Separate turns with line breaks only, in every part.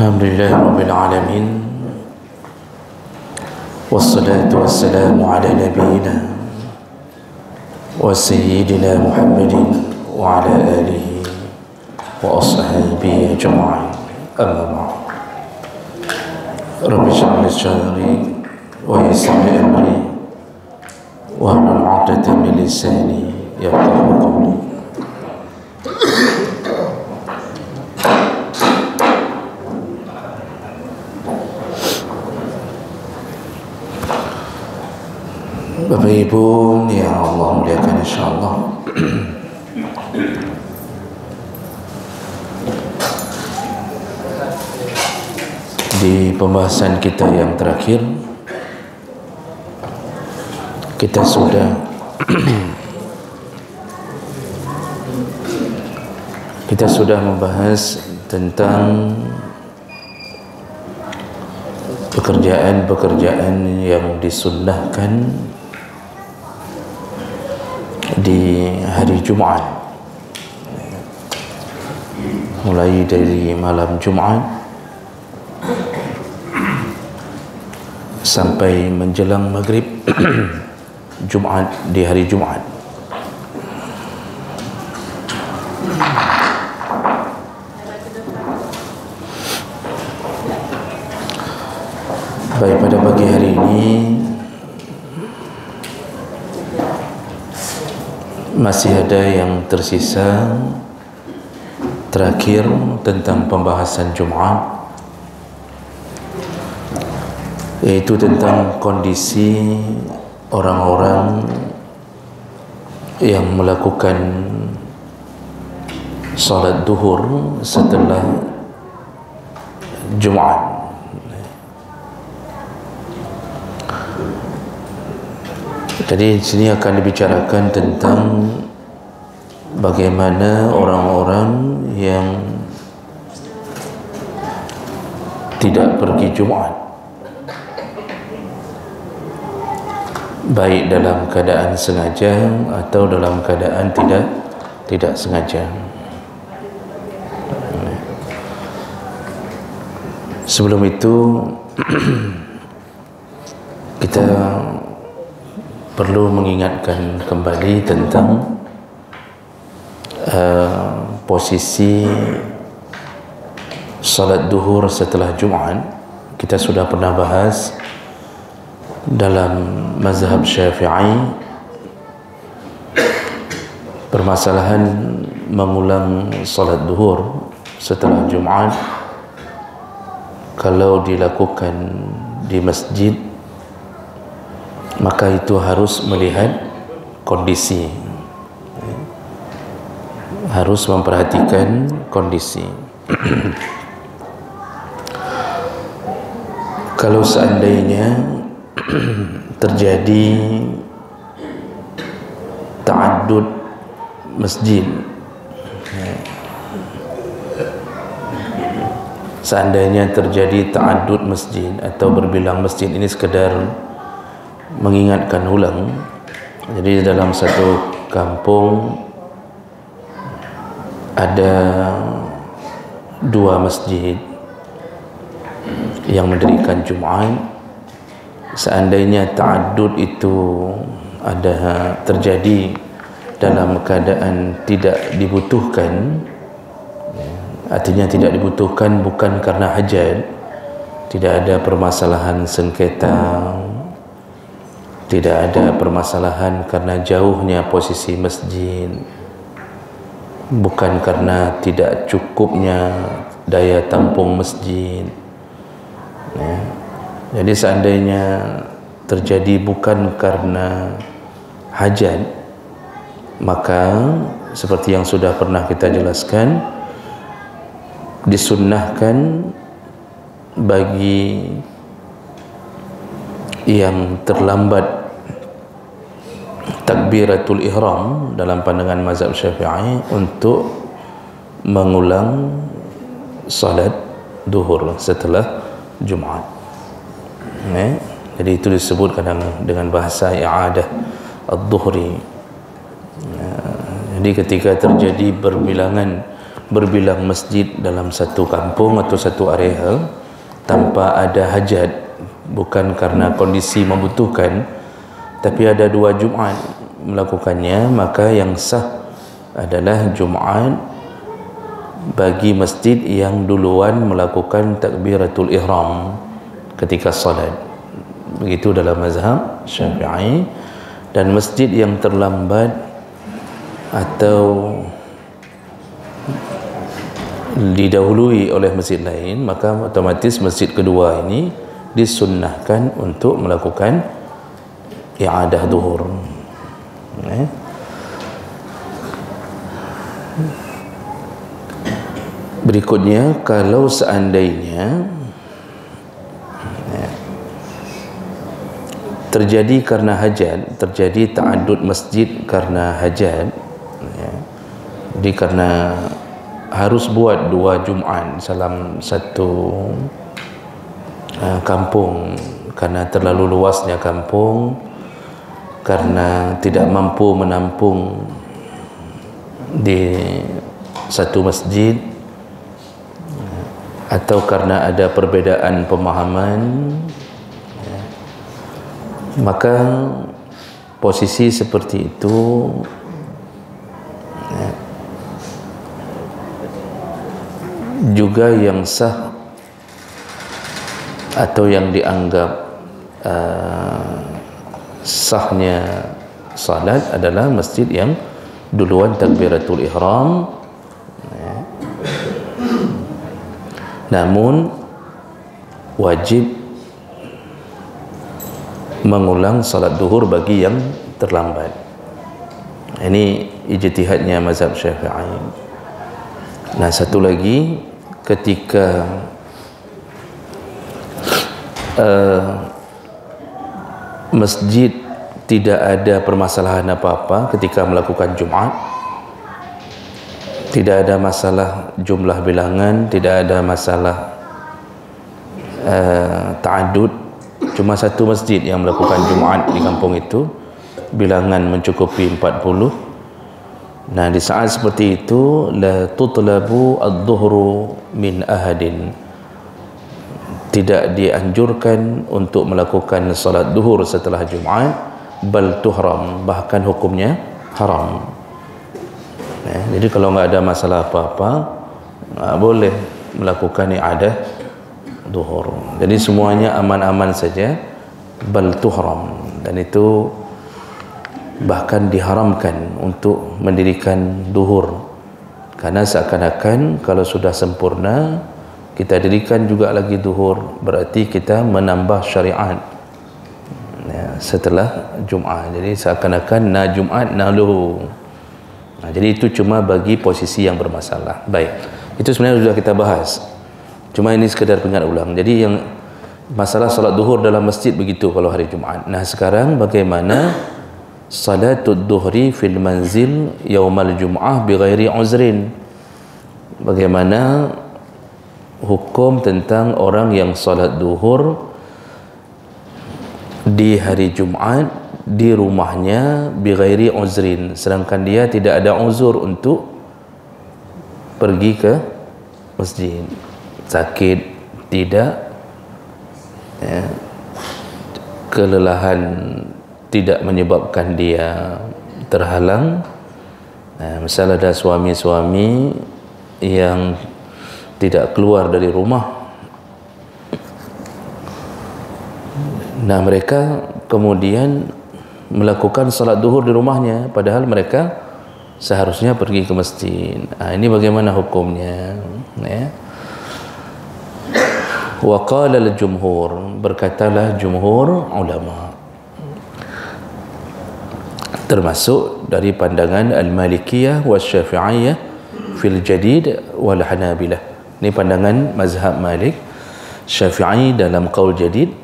Alhamdulillah Rabbil Alamin, wassalatu wassalamu ala nabiyyina wa sayyidina Muhammadin wa ala alihi wa ashabihi ajma'in. Amma ba'd. Rabbi shrah li sadri wa yassir li amri wahlul 'uqdatam min lisani yafqahu qawli. Bapak Ibu yang Allah muliakan, insyaAllah, di pembahasan kita yang terakhir kita sudah membahas tentang pekerjaan-pekerjaan yang disunnahkan di hari Jumat, mulai dari malam Jumat sampai menjelang maghrib Jumat di hari Jumat. Baik, pada pagi hari ini masih ada yang tersisa terakhir tentang pembahasan Jumat, yaitu tentang kondisi orang-orang yang melakukan salat duhur setelah Jumat. Jadi di sini akan dibicarakan tentang bagaimana orang-orang yang tidak pergi Jumat, baik dalam keadaan sengaja atau dalam keadaan tidak sengaja. Sebelum itu kita perlu mengingatkan kembali tentang posisi salat duhur setelah Jumat. Kita sudah pernah bahas dalam mazhab Syafi'i permasalahan mengulang salat duhur setelah Jumat kalau dilakukan di masjid, maka itu harus melihat kondisi, harus memperhatikan kondisi. Kalau seandainya terjadi ta'addud masjid, seandainya terjadi ta'addud masjid atau berbilang masjid, ini sekedar mengingatkan ulang. Jadi dalam satu kampung ada 2 masjid yang mendirikan Jumat. Seandainya ta'addud itu ada terjadi dalam keadaan tidak dibutuhkan, artinya tidak dibutuhkan bukan karena hajat, tidak ada permasalahan sengketa, tidak ada permasalahan karena jauhnya posisi masjid, bukan karena tidak cukupnya daya tampung masjid. Jadi seandainya terjadi bukan karena hajat, maka seperti yang sudah pernah kita jelaskan, disunnahkan bagi yang terlambat takbiratul ihram dalam pandangan mazhab Syafi'i untuk mengulang salat duhur setelah Jumat. Jadi itu disebut kadang dengan bahasa i'adah ad-duhri. Jadi ketika terjadi berbilangan berbilang masjid dalam satu kampung atau satu area tanpa ada hajat, bukan karena kondisi membutuhkan, tapi ada 2 Jumaat melakukannya, maka yang sah adalah Jumaat bagi masjid yang duluan melakukan takbiratul ihram ketika salat. Begitu dalam mazhab Syafi'i. Dan masjid yang terlambat atau didahului oleh masjid lain, maka otomatis masjid kedua ini disunnahkan untuk melakukan i'adah zuhur. Berikutnya, kalau seandainya terjadi karena hajat, terjadi ta'addud masjid karena hajat, jadi karena harus buat 2 Jumaat dalam satu kampung, karena terlalu luasnya kampung, karena tidak mampu menampung di satu masjid, atau karena ada perbedaan pemahaman, maka posisi seperti itu juga yang sah atau yang dianggap sahnya salat adalah masjid yang duluan takbiratul ihram, namun wajib mengulang salat duhur bagi yang terlambat. Ini ijtihadnya mazhab Syafi'i. Nah, satu lagi, ketika masjid tidak ada permasalahan apa-apa ketika melakukan Jumaat, tidak ada masalah jumlah bilangan, tidak ada masalah ta'addud, cuma satu masjid yang melakukan Jumaat di kampung itu, bilangan mencukupi 40. Nah, di saat seperti itu, la tutlabu adh-dhuhru min ahadin, tidak dianjurkan untuk melakukan salat duhur setelah Jumaat, bal tuhram, bahkan hukumnya haram. Jadi kalau nggak ada masalah apa-apa, boleh melakukan i'adah duhur. Jadi semuanya aman-aman saja, bal tuhram, dan itu bahkan diharamkan untuk mendirikan duhur, karena seakan-akan kalau sudah sempurna kita dirikan juga lagi duhur, berarti kita menambah syariat setelah Jumaat. Jadi seakan-akan na Jumaat na luhu. Jadi itu cuma bagi posisi yang bermasalah. Baik, itu sebenarnya sudah kita bahas, cuma ini sekedar pengingat ulang. Jadi yang masalah salat duhur dalam masjid begitu kalau hari Jumaat. Nah, sekarang bagaimana salatud duhri fil manzil yaumal jum'ah bighairi uzrin? Bagaimana hukum tentang orang yang salat duhur di hari Jumaat di rumahnya bighairi uzrin, sedangkan dia tidak ada uzur untuk pergi ke masjid, sakit tidak, kelelahan tidak menyebabkan dia terhalang. Misalnya ada suami-suami yang tidak keluar dari rumah, nah mereka kemudian melakukan salat duhur di rumahnya, padahal mereka seharusnya pergi ke masjid. Ini bagaimana hukumnya? Wa qala al-jumhur, berkatalah jumhur ulama, termasuk dari pandangan al-Malikiyah wa Syafi'iyah fil jadid wal Hanabilah. Ini pandangan mazhab Malik, Syafi'i dalam qaul jadid.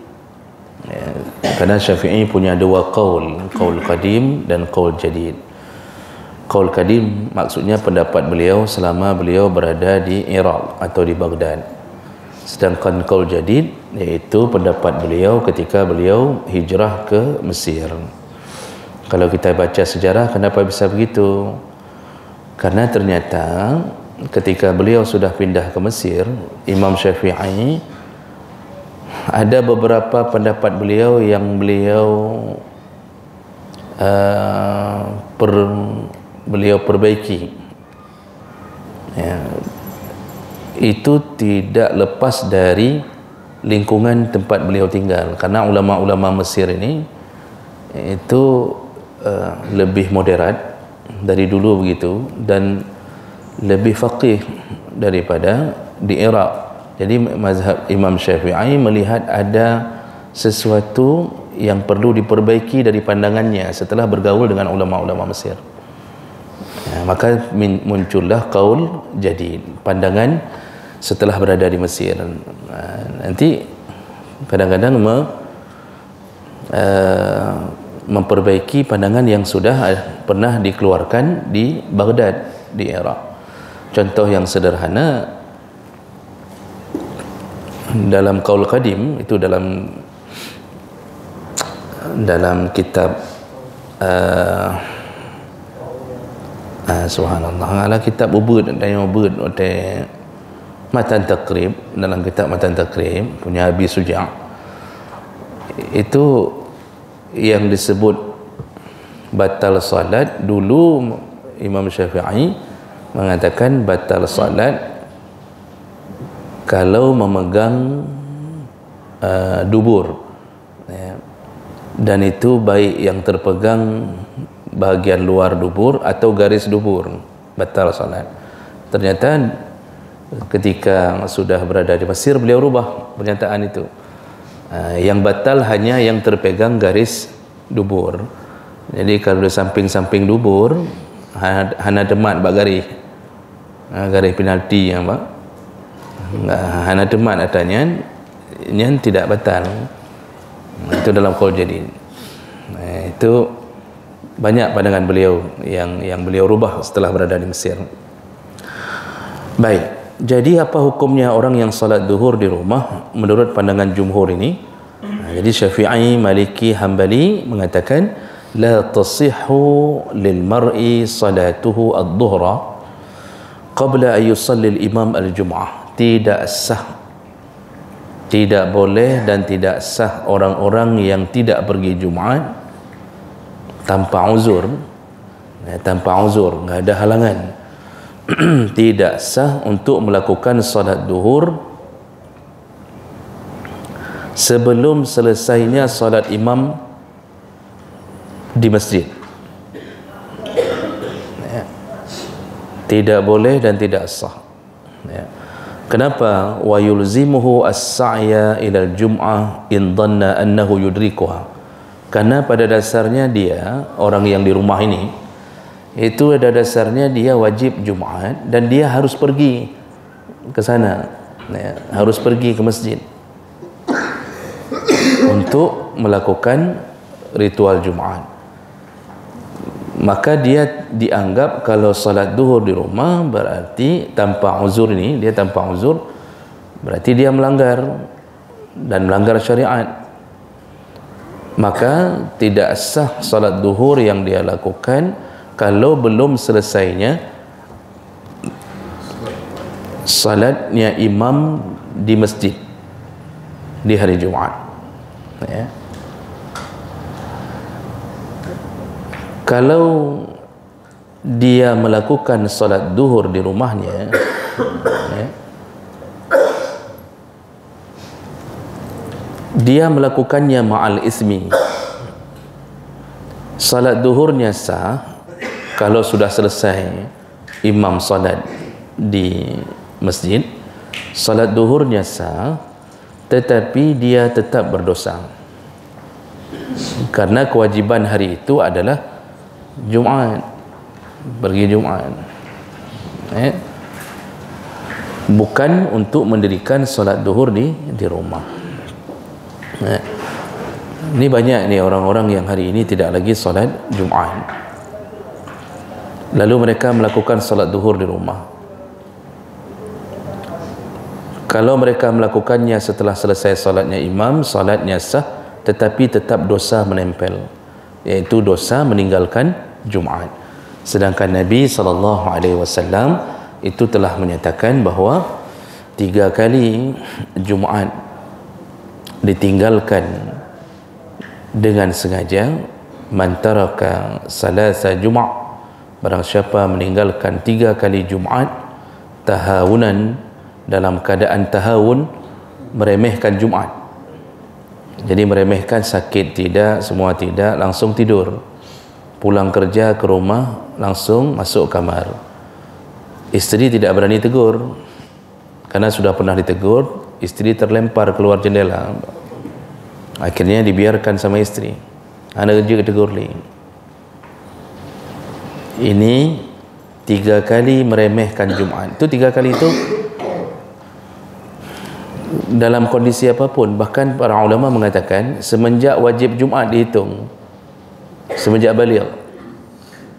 Karena Syafi'i punya 2 qaul, qaul qadim dan qaul jadid. Qaul qadim maksudnya pendapat beliau selama beliau berada di Iraq atau di Baghdad. Sedangkan qaul jadid yaitu pendapat beliau ketika beliau hijrah ke Mesir. Kalau kita baca sejarah, kenapa bisa begitu? Karena ternyata ketika beliau sudah pindah ke Mesir, Imam Syafi'i, ada beberapa pendapat beliau yang beliau perbaiki. Ya, itu tidak lepas dari lingkungan tempat beliau tinggal, karena ulama-ulama Mesir ini itu lebih moderat dari dulu begitu, dan lebih faqih daripada di Iraq. Jadi mazhab Imam Syafi'i melihat ada sesuatu yang perlu diperbaiki dari pandangannya setelah bergaul dengan ulama-ulama Mesir. Ya, maka muncullah qaul jadid, pandangan setelah berada di Mesir. Nanti kadang-kadang memperbaiki pandangan yang sudah pernah dikeluarkan di Baghdad, di Iraq. Contoh yang sederhana, dalam qaul qadim itu dalam kitab subhanallah, ala kitab Ubud Matan Taqrib, dalam kitab Matan Taqrib punya Abi Suja', itu yang disebut batal salat. Dulu Imam Syafi'i mengatakan batal salat kalau memegang dubur, ya. Dan itu baik yang terpegang bahagian luar dubur atau garis dubur, batal salat. Ternyata ketika sudah berada di Mesir, beliau rubah pernyataan itu. Yang batal hanya yang terpegang garis dubur. Jadi kalau di samping-samping dubur hana demat bak garis, garis penalti yang bak hana demat atanya, yang tidak batal. Itu dalam qaul jadid. Itu banyak pandangan beliau yang beliau rubah setelah berada di Mesir. Baik, jadi apa hukumnya orang yang salat zuhur di rumah menurut pandangan jumhur ini? Jadi Syafi'i, Maliki, Hambali mengatakan la tasihhu lil mar'i salatuhu adh-dhuhra qabla an yusalli al-imam al-jum'ah. Tidak sah, tidak boleh dan tidak sah orang-orang yang tidak pergi Jumaat tanpa uzur, tanpa uzur, enggak ada halangan. Tidak sah untuk melakukan salat zuhur sebelum selesainya salat imam di masjid. Ya. Tidak boleh dan tidak sah. Ya. Kenapa? Wa yulzimuhu as-sa'ya ila al-jum'ah in dhanna annahu yudrikuha. Karena pada dasarnya dia, orang yang di rumah ini, itu pada dasarnya dia wajib Jumaat dan dia harus pergi ke sana, ya, harus pergi ke masjid untuk melakukan ritual Jumaat. Maka dia dianggap kalau salat zuhur di rumah berarti tanpa uzur, ini dia tanpa uzur, berarti dia melanggar dan melanggar syariat. Maka tidak sah salat zuhur yang dia lakukan kalau belum selesainya salatnya imam di masjid di hari Jumaat. Ya. Kalau dia melakukan salat zuhur di rumahnya, ya, dia melakukannya ma'al ismi, salat zuhurnya sah kalau sudah selesai imam salat di masjid. Salat zuhurnya sah, tetapi dia tetap berdosa karena kewajiban hari itu adalah Jumaat, pergi Jumaat, bukan untuk mendirikan solat zuhur di rumah. Ini banyak nih orang-orang yang hari ini tidak lagi solat Jumaat, lalu mereka melakukan solat zuhur di rumah. Kalau mereka melakukannya setelah selesai solatnya imam, solatnya sah, tetapi tetap dosa menempel, yaitu dosa meninggalkan Jumaat. Sedangkan Nabi SAW itu telah menyatakan bahawa 3 kali Jumaat ditinggalkan dengan sengaja. Man taraka salasa Jumat, barang siapa meninggalkan 3 kali Jumaat tahawunan, dalam keadaan tahawun, meremehkan Jumaat. Jadi meremehkan, sakit tidak, semua tidak, langsung tidur. Pulang kerja ke rumah langsung masuk kamar. Isteri tidak berani tegur, karena sudah pernah ditegur, isteri terlempar keluar jendela. Akhirnya dibiarkan sama isteri. Anak kerja tegur lagi. Ini 3 kali meremehkan Jumaat. Itu 3 kali itu dalam kondisi apapun. Bahkan para ulama mengatakan semenjak wajib Jumaat dihitung, semenjak baligh,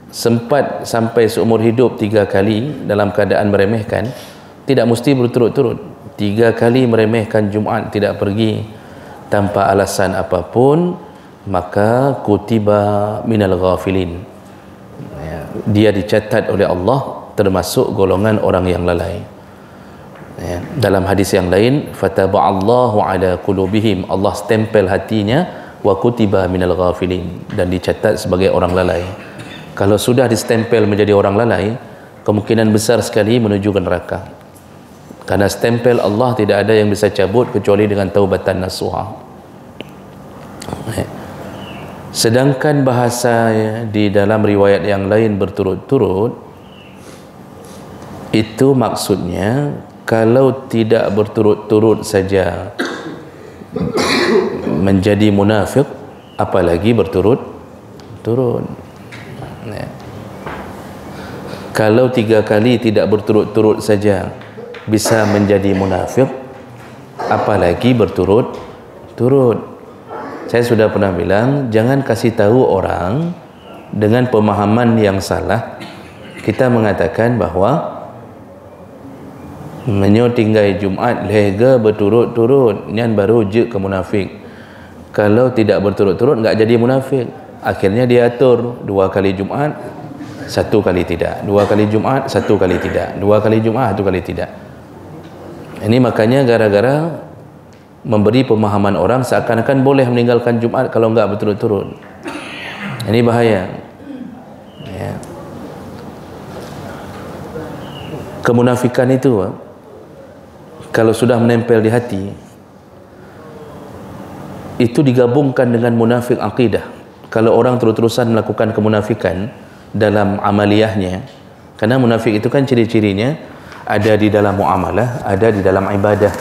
sempat sampai seumur hidup 3 kali dalam keadaan meremehkan, tidak mesti berturut-turut. 3 kali meremehkan Jumaat, tidak pergi tanpa alasan apapun, maka kutiba minal ghafilin, dia dicatat oleh Allah termasuk golongan orang yang lalai. Dalam hadis yang lain, fataba'allahu ala qulubihim, Allah stempel hatinya, wa kutiba minal ghafilin, dan dicatat sebagai orang lalai. Kalau sudah distempel menjadi orang lalai, kemungkinan besar sekali menuju ke neraka, karena stempel Allah tidak ada yang bisa cabut kecuali dengan taubatan nasuha. Sedangkan bahasa di dalam riwayat yang lain berturut-turut, itu maksudnya kalau tidak berturut-turut saja menjadi munafik, apalagi berturut-turut. Kalau 3 kali tidak berturut-turut saja bisa menjadi munafik, apalagi berturut-turut. Saya sudah pernah bilang, jangan kasih tahu orang dengan pemahaman yang salah. Kita mengatakan bahawa menyo tinggal Jumaat lega berturut-turut, nyan baru je ke munafik. Kalau tidak berturut-turut enggak jadi munafik. Akhirnya dia atur 2 kali Jumaat, 1 kali tidak, 2 kali Jumaat, 1 kali tidak, 2 kali Jumaat, 1 kali tidak. Ini makanya gara-gara memberi pemahaman orang seakan-akan boleh meninggalkan Jumaat kalau enggak berturut-turut. Ini bahaya. Ya. Kemunafikan itu kalau sudah menempel di hati, itu digabungkan dengan munafik akidah. Kalau orang terus-terusan melakukan kemunafikan dalam amaliyahnya, karena munafik itu kan ciri-cirinya ada di dalam muamalah, ada di dalam ibadah.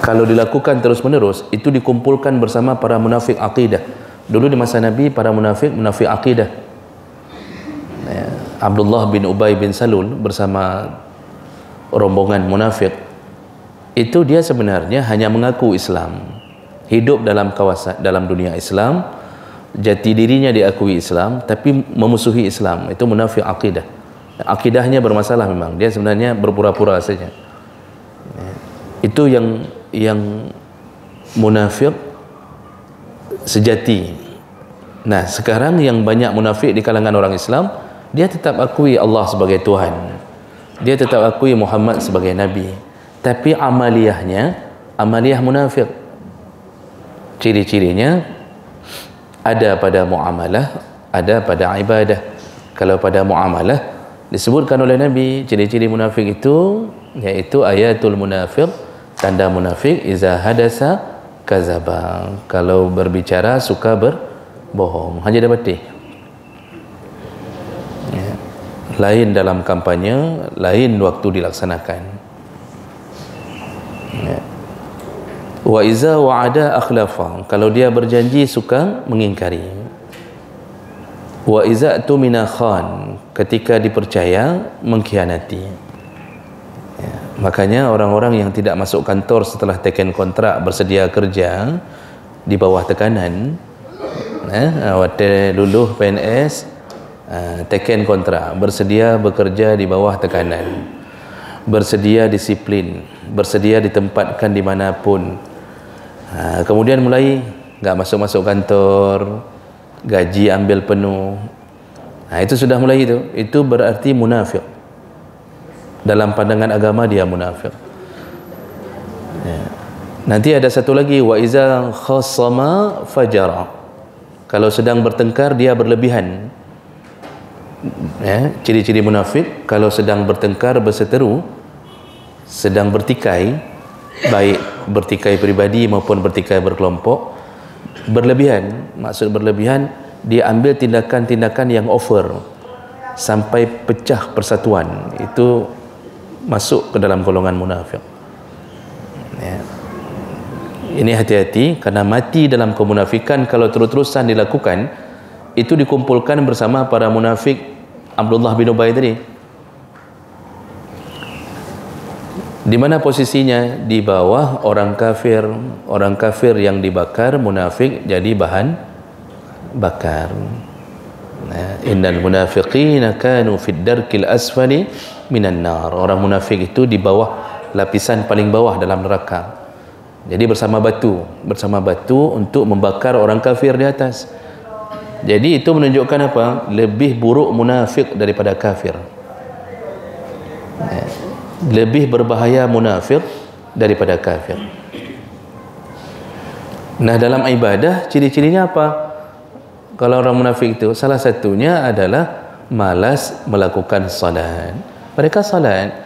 Kalau dilakukan terus-menerus, itu dikumpulkan bersama para munafik akidah. Dulu di masa Nabi, para munafik akidah. Abdullah bin Ubay bin Salul bersama rombongan munafik, itu dia sebenarnya hanya mengaku Islam, hidup dalam kawasan, dalam dunia Islam, jati dirinya diakui Islam, tapi memusuhi Islam. Itu munafik akidah. Akidahnya bermasalah memang, dia sebenarnya berpura-pura saja. Itu yang munafik sejati. Nah, sekarang yang banyak munafik di kalangan orang Islam, dia tetap akui Allah sebagai Tuhan, dia tetap akui Muhammad sebagai Nabi, tapi amaliyahnya amaliyah munafik. Ciri-cirinya ada pada muamalah, ada pada ibadah. Kalau pada muamalah disebutkan oleh Nabi ciri-ciri munafik itu, yaitu ayatul munafik, tanda munafik, iza hadasa kazaba, kalau berbicara suka berbohong. Hanya dapat ya. Lain dalam kampanye, lain waktu dilaksanakan ya. Wa iza wa'ada akhlafa, kalau dia berjanji suka mengingkari. Wa iza tumina khan, ketika dipercaya mengkhianati. Makanya orang-orang yang tidak masuk kantor setelah teken kontrak, bersedia kerja di bawah tekanan, waktu luluh PNS, teken kontrak, bersedia bekerja di bawah tekanan, bersedia disiplin, bersedia ditempatkan dimanapun, kemudian mulai nggak masuk-masuk kantor, gaji ambil penuh, Itu sudah mulai itu berarti munafik. Dalam pandangan agama dia munafik. Nanti ada satu lagi, wa iza khasama fajara. Kalau sedang bertengkar dia berlebihan. Ciri-ciri munafik, kalau sedang bertengkar, berseteru, sedang bertikai, baik bertikai pribadi maupun bertikai berkelompok, berlebihan. Maksud berlebihan, dia ambil tindakan-tindakan yang over sampai pecah persatuan. Itu masuk ke dalam golongan munafik. Ini hati-hati, karena mati dalam kemunafikan kalau terus-terusan dilakukan, itu dikumpulkan bersama para munafik Abdullah bin Ubay tadi. Di mana posisinya? Di bawah orang kafir. Orang kafir yang dibakar, munafik jadi bahan bakar. Innal munafiqina kanu fid darkil asfali minan nar. Orang munafik itu di bawah, lapisan paling bawah dalam neraka. Jadi bersama batu untuk membakar orang kafir di atas. Jadi itu menunjukkan apa? Lebih buruk munafik daripada kafir. Lebih berbahaya munafik daripada kafir. Nah, dalam ibadah ciri-cirinya apa? Kalau orang munafik itu, salah satunya adalah malas melakukan salat. Mereka salat,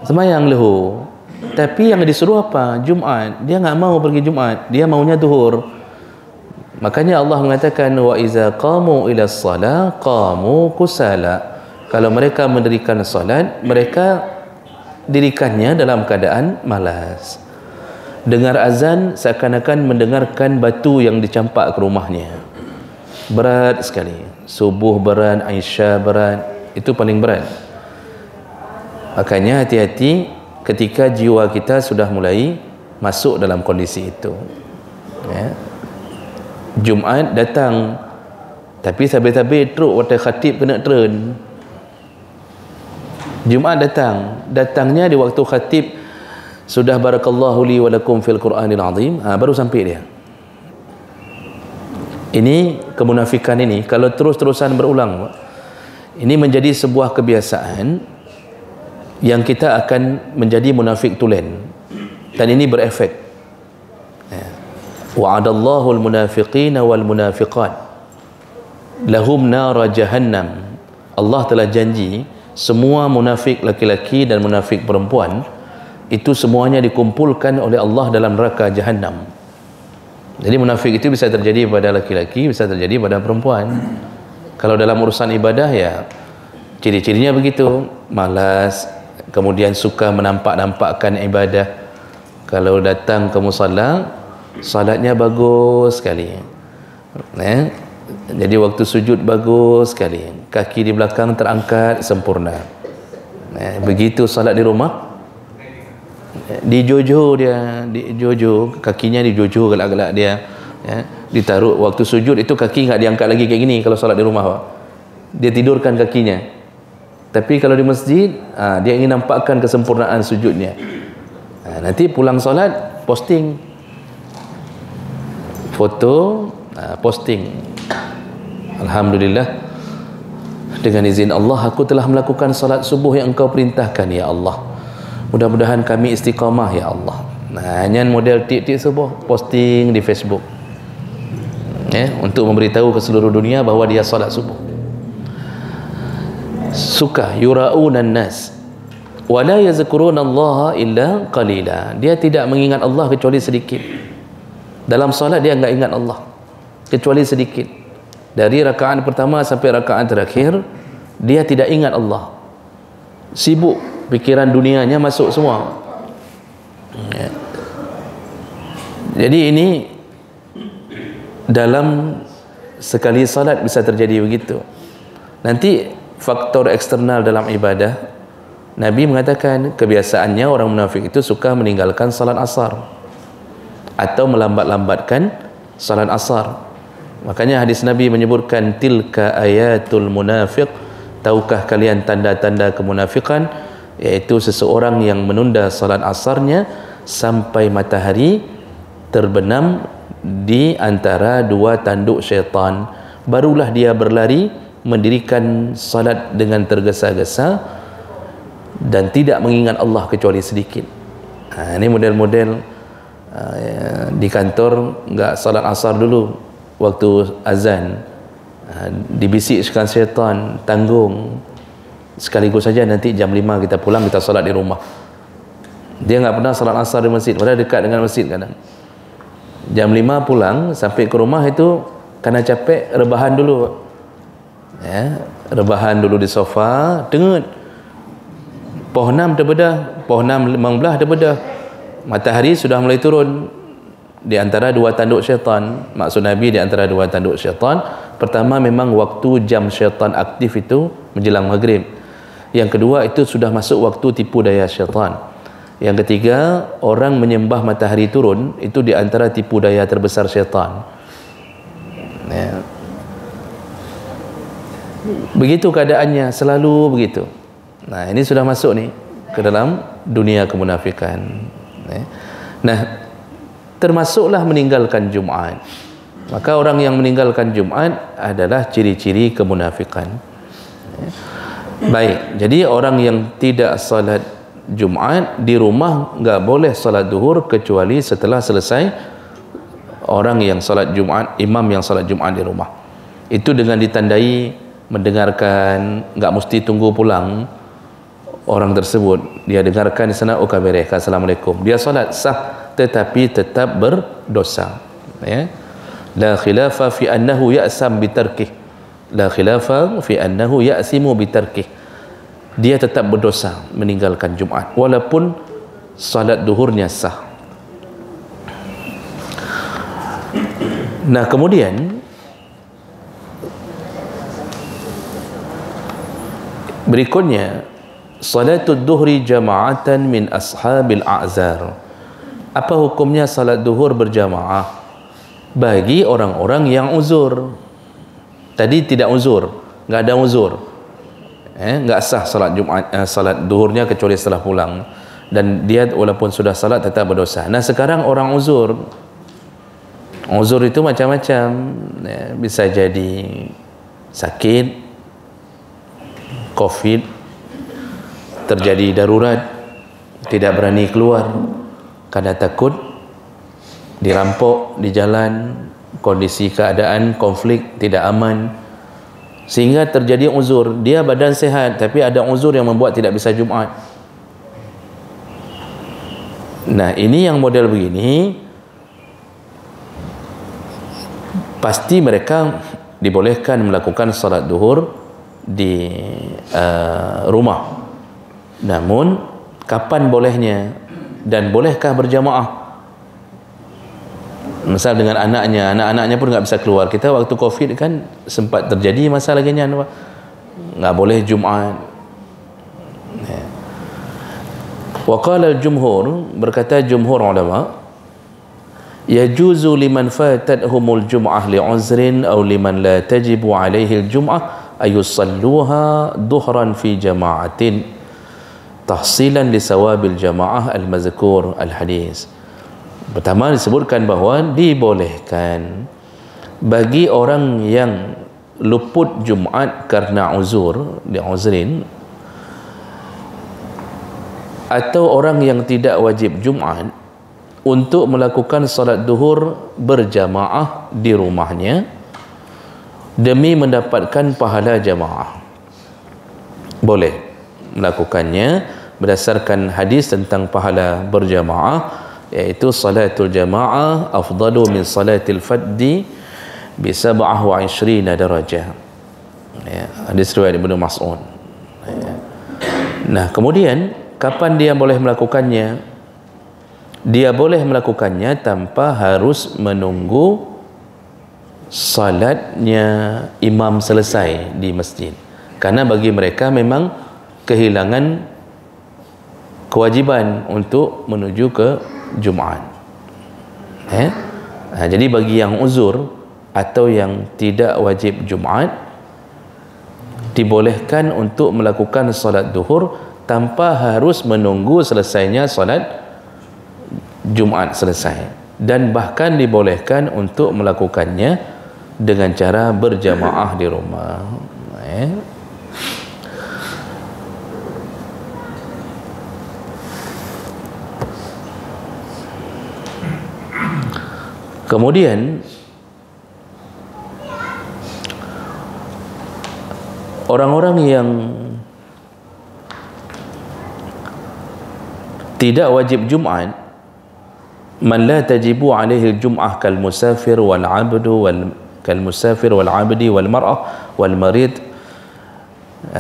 sembahyang lahu, tapi yang disuruh apa? Jumaat. Dia enggak mau pergi Jumaat, dia maunya zuhur. Makanya Allah mengatakan, wa iza qamu ila shalah qamu kusala. Kalau mereka mendirikan salat, mereka dirikannya dalam keadaan malas. Dengar azan seakan-akan mendengarkan batu yang dicampak ke rumahnya. Berat sekali. Subuh berat, Aisyah berat, itu paling berat. Makanya hati-hati ketika jiwa kita sudah mulai masuk dalam kondisi itu. Jumaat datang, tapi sabit-sabit teruk waktu khatib kena turun. Jumaat datangnya di waktu khatib sudah barakallahu li wa lakum fil Qur'anil azim, baru sampai dia. Ini kemunafikan ini kalau terus-terusan berulang, ini menjadi sebuah kebiasaan yang kita akan menjadi munafik tulen, dan ini berefek. Wa'adallahu al-munafiqina wal munafiqat lahum nara jahannam. Allah telah janji semua munafik laki-laki dan munafik perempuan itu semuanya dikumpulkan oleh Allah dalam neraka jahannam. Jadi munafik itu bisa terjadi pada laki-laki, bisa terjadi pada perempuan. Kalau dalam urusan ibadah, ya ciri-cirinya begitu, malas, kemudian suka menampak-nampakkan ibadah. Kalau datang ke musalla, salatnya bagus sekali, jadi waktu sujud bagus sekali, kaki di belakang terangkat sempurna. Begitu salat di rumah, dijojo dia, dijojo kakinya, dijojo gelak-gelak dia, ditaruh. Waktu sujud itu kaki nggak diangkat lagi kayak gini. Kalau salat di rumah, Pak, dia tidurkan kakinya. Tapi kalau di masjid, dia ingin nampakkan kesempurnaan sujudnya. Nanti pulang salat, posting foto, posting, alhamdulillah, dengan izin Allah aku telah melakukan salat subuh yang engkau perintahkan ya Allah, mudah-mudahan kami istiqamah ya Allah. Hanya model tik-tik subuh, posting di Facebook, untuk memberitahu ke seluruh dunia bahawa dia salat subuh. Suka yura'unan nas wa la yazkurunallaha illa qalila. Dia tidak mengingat Allah kecuali sedikit. Dalam salat dia enggak ingat Allah kecuali sedikit. Dari rakaat pertama sampai rakaat terakhir dia tidak ingat Allah. Sibuk, pikiran dunianya masuk semua. Jadi ini dalam sekali salat bisa terjadi begitu. Nanti faktor eksternal dalam ibadah, Nabi mengatakan kebiasaannya orang munafik itu suka meninggalkan salat asar atau melambat-lambatkan salat asar. Makanya hadis Nabi menyebutkan tilka ayatul munafiq, tahukah kalian tanda-tanda kemunafikan, yaitu seseorang yang menunda salat asarnya sampai matahari terbenam di antara dua tanduk syaitan, barulah dia berlari mendirikan salat dengan tergesa-gesa dan tidak mengingat Allah kecuali sedikit. Ini model-model di kantor enggak salat asar dulu waktu azan, dibisikkan syaitan, tanggung sekaligus saja nanti jam 5 kita pulang, kita salat di rumah. Dia enggak pernah salat asar di masjid, padahal dekat dengan masjid kadang. Jam 5 pulang, sampai ke rumah itu kerana capek, rebahan dulu. Ya, rebahan dulu di sofa, dengar pohon 6 terbedah, pohon 6 15 terbedah. Matahari sudah mulai turun di antara dua tanduk syaitan. Maksud Nabi di antara dua tanduk syaitan, pertama memang waktu jam syaitan aktif itu menjelang maghrib. Yang kedua itu sudah masuk waktu tipu daya syaitan. Yang ketiga, orang menyembah matahari turun itu di antara tipu daya terbesar syaitan. Ya. Begitu keadaannya, selalu begitu. Nah, ini sudah masuk nih ke dalam dunia kemunafikan. Nah, termasuklah meninggalkan Jumaat. Maka orang yang meninggalkan Jumaat adalah ciri-ciri kemunafikan. Baik, jadi orang yang tidak salat Jumaat di rumah enggak boleh salat zuhur kecuali setelah selesai orang yang salat Jumaat, imam yang salat Jumaat di rumah. Itu dengan ditandai mendengarkan, enggak mesti tunggu pulang orang tersebut, dia dengarkan di sana, oh kabareh, assalamualaikum, dia salat sah, tetapi tetap berdosa. Ya, la khilafa fi annahu ya'sam bitarkih, la khilafa fi annahu ya'simu bitarkih, dia tetap berdosa meninggalkan Jumaat walaupun salat duhurnya sah. Nah, kemudian berikutnya, salatul duhri jama'atan min ashabil a'zar. Apa hukumnya salat duhur berjamaah bagi orang-orang yang uzur? Tadi tidak uzur, enggak ada uzur, enggak sah salat Jumaat, salat duhurnya kecuali setelah pulang, dan dia walaupun sudah salat tetap berdosa. Nah, sekarang orang uzur, uzur itu macam-macam, ya, bisa jadi sakit, COVID, terjadi darurat, tidak berani keluar karena takut dirampok di jalan, kondisi keadaan konflik tidak aman, sehingga terjadi uzur. Dia badan sehat tapi ada uzur yang membuat tidak bisa Jumaat. Nah, ini yang model begini pasti mereka dibolehkan melakukan salat duhur di rumah. Namun kapan bolehnya dan bolehkah berjamaah? Misal dengan anaknya, anak-anaknya pun nggak bisa keluar. Kita waktu COVID kan sempat terjadi masalah gini, nggak boleh Jumaat. Wa qala al-jumhur, berkata jumhur ulama, yajuzu liman fatathumul jum'ah li'uzrin aw liman la tajibu alaihi al-jum'ah ayusalluha duhran fi jama'atin tahsilan li sawabil jamaah al-mazkur al-hadis. Pertama disebutkan bahawa dibolehkan bagi orang yang luput Jumaat karena uzur, di uzrin, atau orang yang tidak wajib Jumaat untuk melakukan salat duhur berjamaah di rumahnya demi mendapatkan pahala jamaah. Boleh melakukannya berdasarkan hadis tentang pahala berjamaah, iaitu salatul jamaah afdalu min salatil faddi bi 27 darajah. Ya, hadis riwayat Ibnu Mas'ud. Ya. Nah, kemudian kapan dia boleh melakukannya? Dia boleh melakukannya tanpa harus menunggu salatnya imam selesai di masjid. Karena bagi mereka memang kehilangan kewajiban untuk menuju ke Jumaat. Jadi bagi yang uzur atau yang tidak wajib Jumaat, dibolehkan untuk melakukan salat duhur tanpa harus menunggu selesainya salat Jumaat selesai, dan bahkan dibolehkan untuk melakukannya dengan cara berjamaah di rumah. Kemudian orang-orang yang tidak wajib Jumat, man la tajibu alaihi al-jum'ah kal musafir wal 'abdu wal 'abdi wal mar'ah wal marid,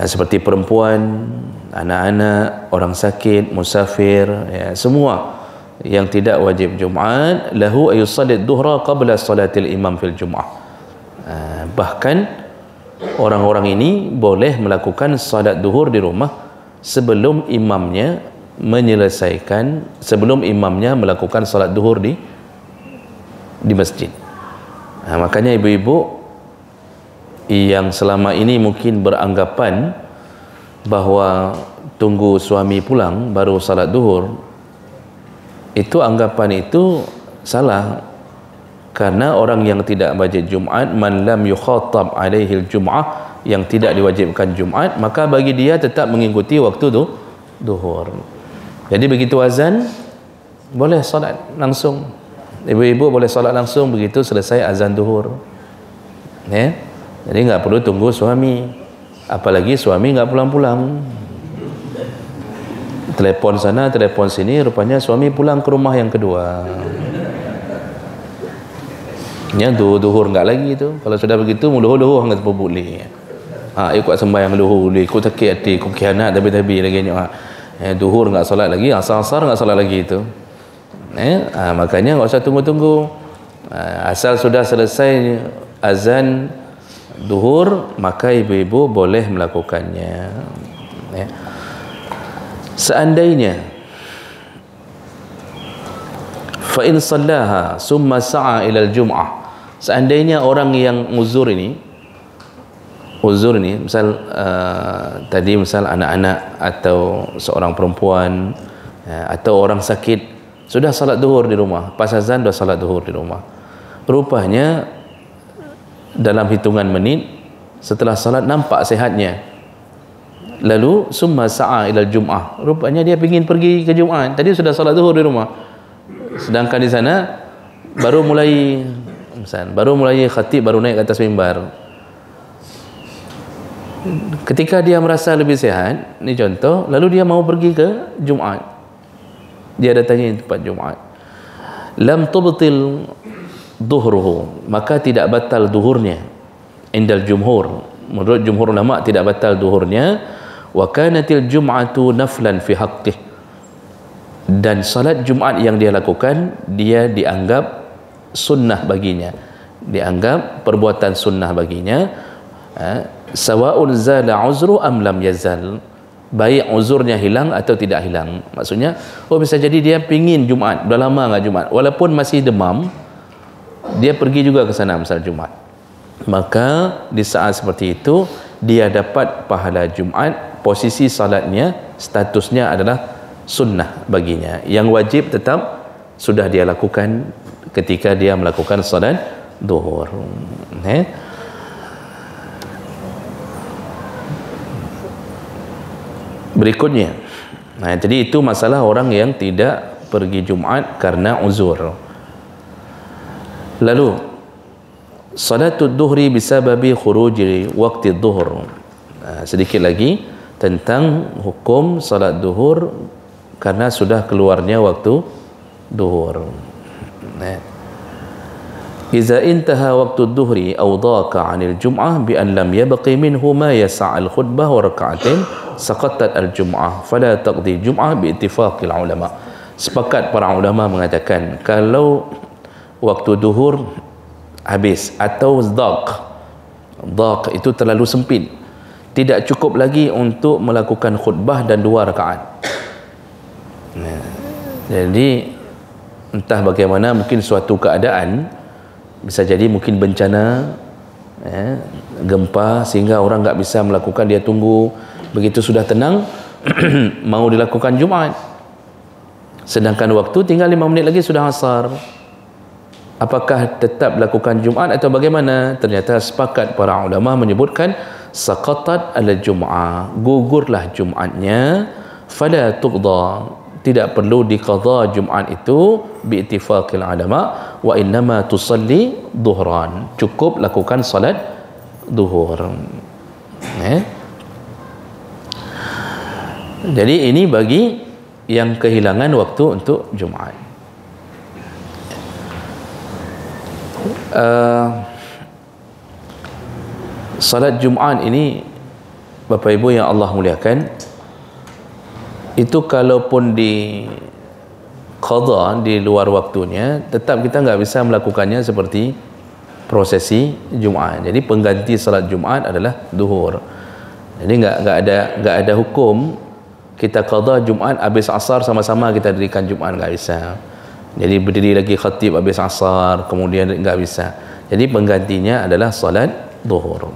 seperti perempuan, anak-anak, orang sakit, musafir, ya, semua yang tidak wajib Jumat, lahu ayusallit duhra qabla salatil imam fil Jum'ah. Bahkan orang-orang ini boleh melakukan salat duhur di rumah sebelum imamnya melakukan salat duhur di masjid. Makanya ibu-ibu yang selama ini mungkin beranggapan bahawa tunggu suami pulang baru salat duhur, itu anggapan itu salah. Karena orang yang tidak wajib Jumat, man lam yukhatab alaihi al-jum'ah, yang tidak diwajibkan Jumat, maka bagi dia tetap mengikuti waktu duhur. Jadi begitu azan boleh salat langsung. Ibu-ibu boleh salat langsung begitu selesai azan duhur. Ya. Jadi enggak perlu tunggu suami. Apalagi suami enggak pulang-pulang. Telepon sana, telepon sini, rupanya suami pulang ke rumah yang kedua. Ya, duhur enggak lagi tu. Kalau sudah begitu, duhur enggak boleh. Ikut sembahyang duhur, ikut sakit hati, ikut khianat tapi lagi ni. Duhur enggak solat lagi, asar enggak solat lagi itu. Makanya enggak usah tunggu-tunggu. Asal sudah selesai azan duhur, maka ibu-ibu boleh melakukannya. Seandainya fa in sallaha summa sa'a ila al-jum'ah, seandainya orang yang uzur ini misal tadi misal anak-anak atau seorang perempuan atau orang sakit sudah salat duhur di rumah, pas azan dah salat duhur di rumah, rupanya dalam hitungan menit setelah salat nampak sihatnya, lalu summa sa'a ila al-jum'ah, rupanya dia ingin pergi ke Jumat, tadi sudah salat duhur di rumah, sedangkan di sana baru mulai khatib, baru naik ke atas mimbar. Ketika dia merasa lebih sihat, ni contoh, lalu dia mau pergi ke Jumat, dia datangi tempat Jumat, lam tubtil duhruhu, maka tidak batal duhurnya. Indal jumhur, menurut jumhur ulama tidak batal duhurnya. Wa kanatil jum'atu naflan fi haqqih, dan salat Jumat yang dia lakukan dia dianggap sunnah baginya, dianggap perbuatan sunnah baginya. Sawa'un zala uzru am lam yazal, baik uzurnya hilang atau tidak hilang. Maksudnya, bisa jadi dia pingin Jumat, dah lama enggak Jumat, walaupun masih demam, dia pergi juga ke sana misal Jumat, maka di saat seperti itu dia dapat pahala Jumat. Posisi salatnya, statusnya adalah sunnah baginya. Yang wajib tetap sudah dia lakukan ketika dia melakukan salat duhur. Berikutnya, jadi itu masalah orang yang tidak pergi Jumat karena uzur. Lalu salatul duhri bisababi khuruji waqti duhur. Sedikit lagi tentang hukum salat duhur karena sudah keluarnya waktu duhur. Iza intaha waktu duhri aw dhaqa 'anil jum'ah bi an lam yabqi minhu ma yas'al khutbah wa rak'atain saqatat al-jum'ah fala taqdi jum'ah bi ittifaqil ulama. Sepakat para ulama mengatakan kalau waktu duhur habis atau dhaq itu terlalu sempit, tidak cukup lagi untuk melakukan khutbah dan 2 rakaat. Jadi entah bagaimana, mungkin suatu keadaan, bisa jadi mungkin bencana, gempa, sehingga orang enggak bisa melakukan, dia tunggu begitu sudah tenang mau dilakukan Jumat, sedangkan waktu tinggal 5 menit lagi sudah asar. Apakah tetap lakukan Jumat atau bagaimana? Ternyata sepakat para ulama menyebutkan saqatat al-jum'ah, gugurlah Jumatnya, fala tuqda, tidak perlu diqadha Jumaat itu biittifaqil ulama, wa innama tusalli dhuhran, cukup lakukan salat zuhur. Jadi ini bagi yang kehilangan waktu untuk Jumaat. Salat Jumaat ini, Bapak Ibu yang Allah muliakan, itu kalaupun di qadha di luar waktunya, tetap kita nggak bisa melakukannya seperti prosesi Jumaat. Jadi pengganti salat Jumaat adalah zuhur. Jadi nggak ada hukum kita qadha Jumaat habis asar sama-sama kita dirikan Jumaat, nggak bisa. Jadi berdiri lagi khatib habis asar kemudian, nggak bisa. Jadi penggantinya adalah salat zuhur.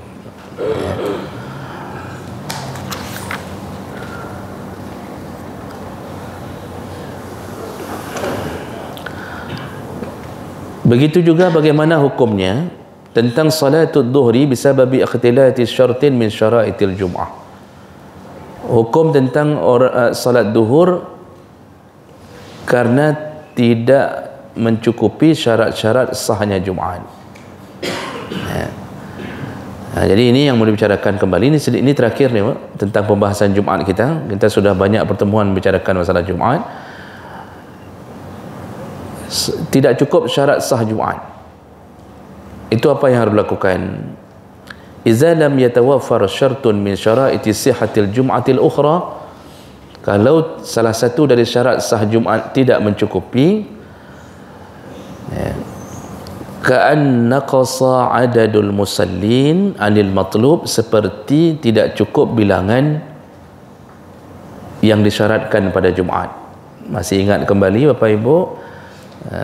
Begitu juga bagaimana hukumnya tentang salatul dhuhri bisababi ikhtilati syartin min syara'itil jum'ah. Hukum tentang salat duhur karena tidak mencukupi syarat-syarat sahnya Jumaat. Jadi ini yang mau dibicarakan kembali. Ini terakhir nih, tentang pembahasan Jumaat kita. Kita sudah banyak pertemuan membicarakan masalah Jumaat. Tidak cukup syarat sah Jumaat. Itu apa yang harus dilakukan? Iza lam yatawaffar syartun min syara'iti sihhatil jum'atil ukhra, kalau salah satu dari syarat sah Jumaat tidak mencukupi, ka'an naqasa adadul musallin anil matlub, seperti tidak cukup bilangan yang disyaratkan pada Jumaat. Masih ingat kembali Bapak Ibu,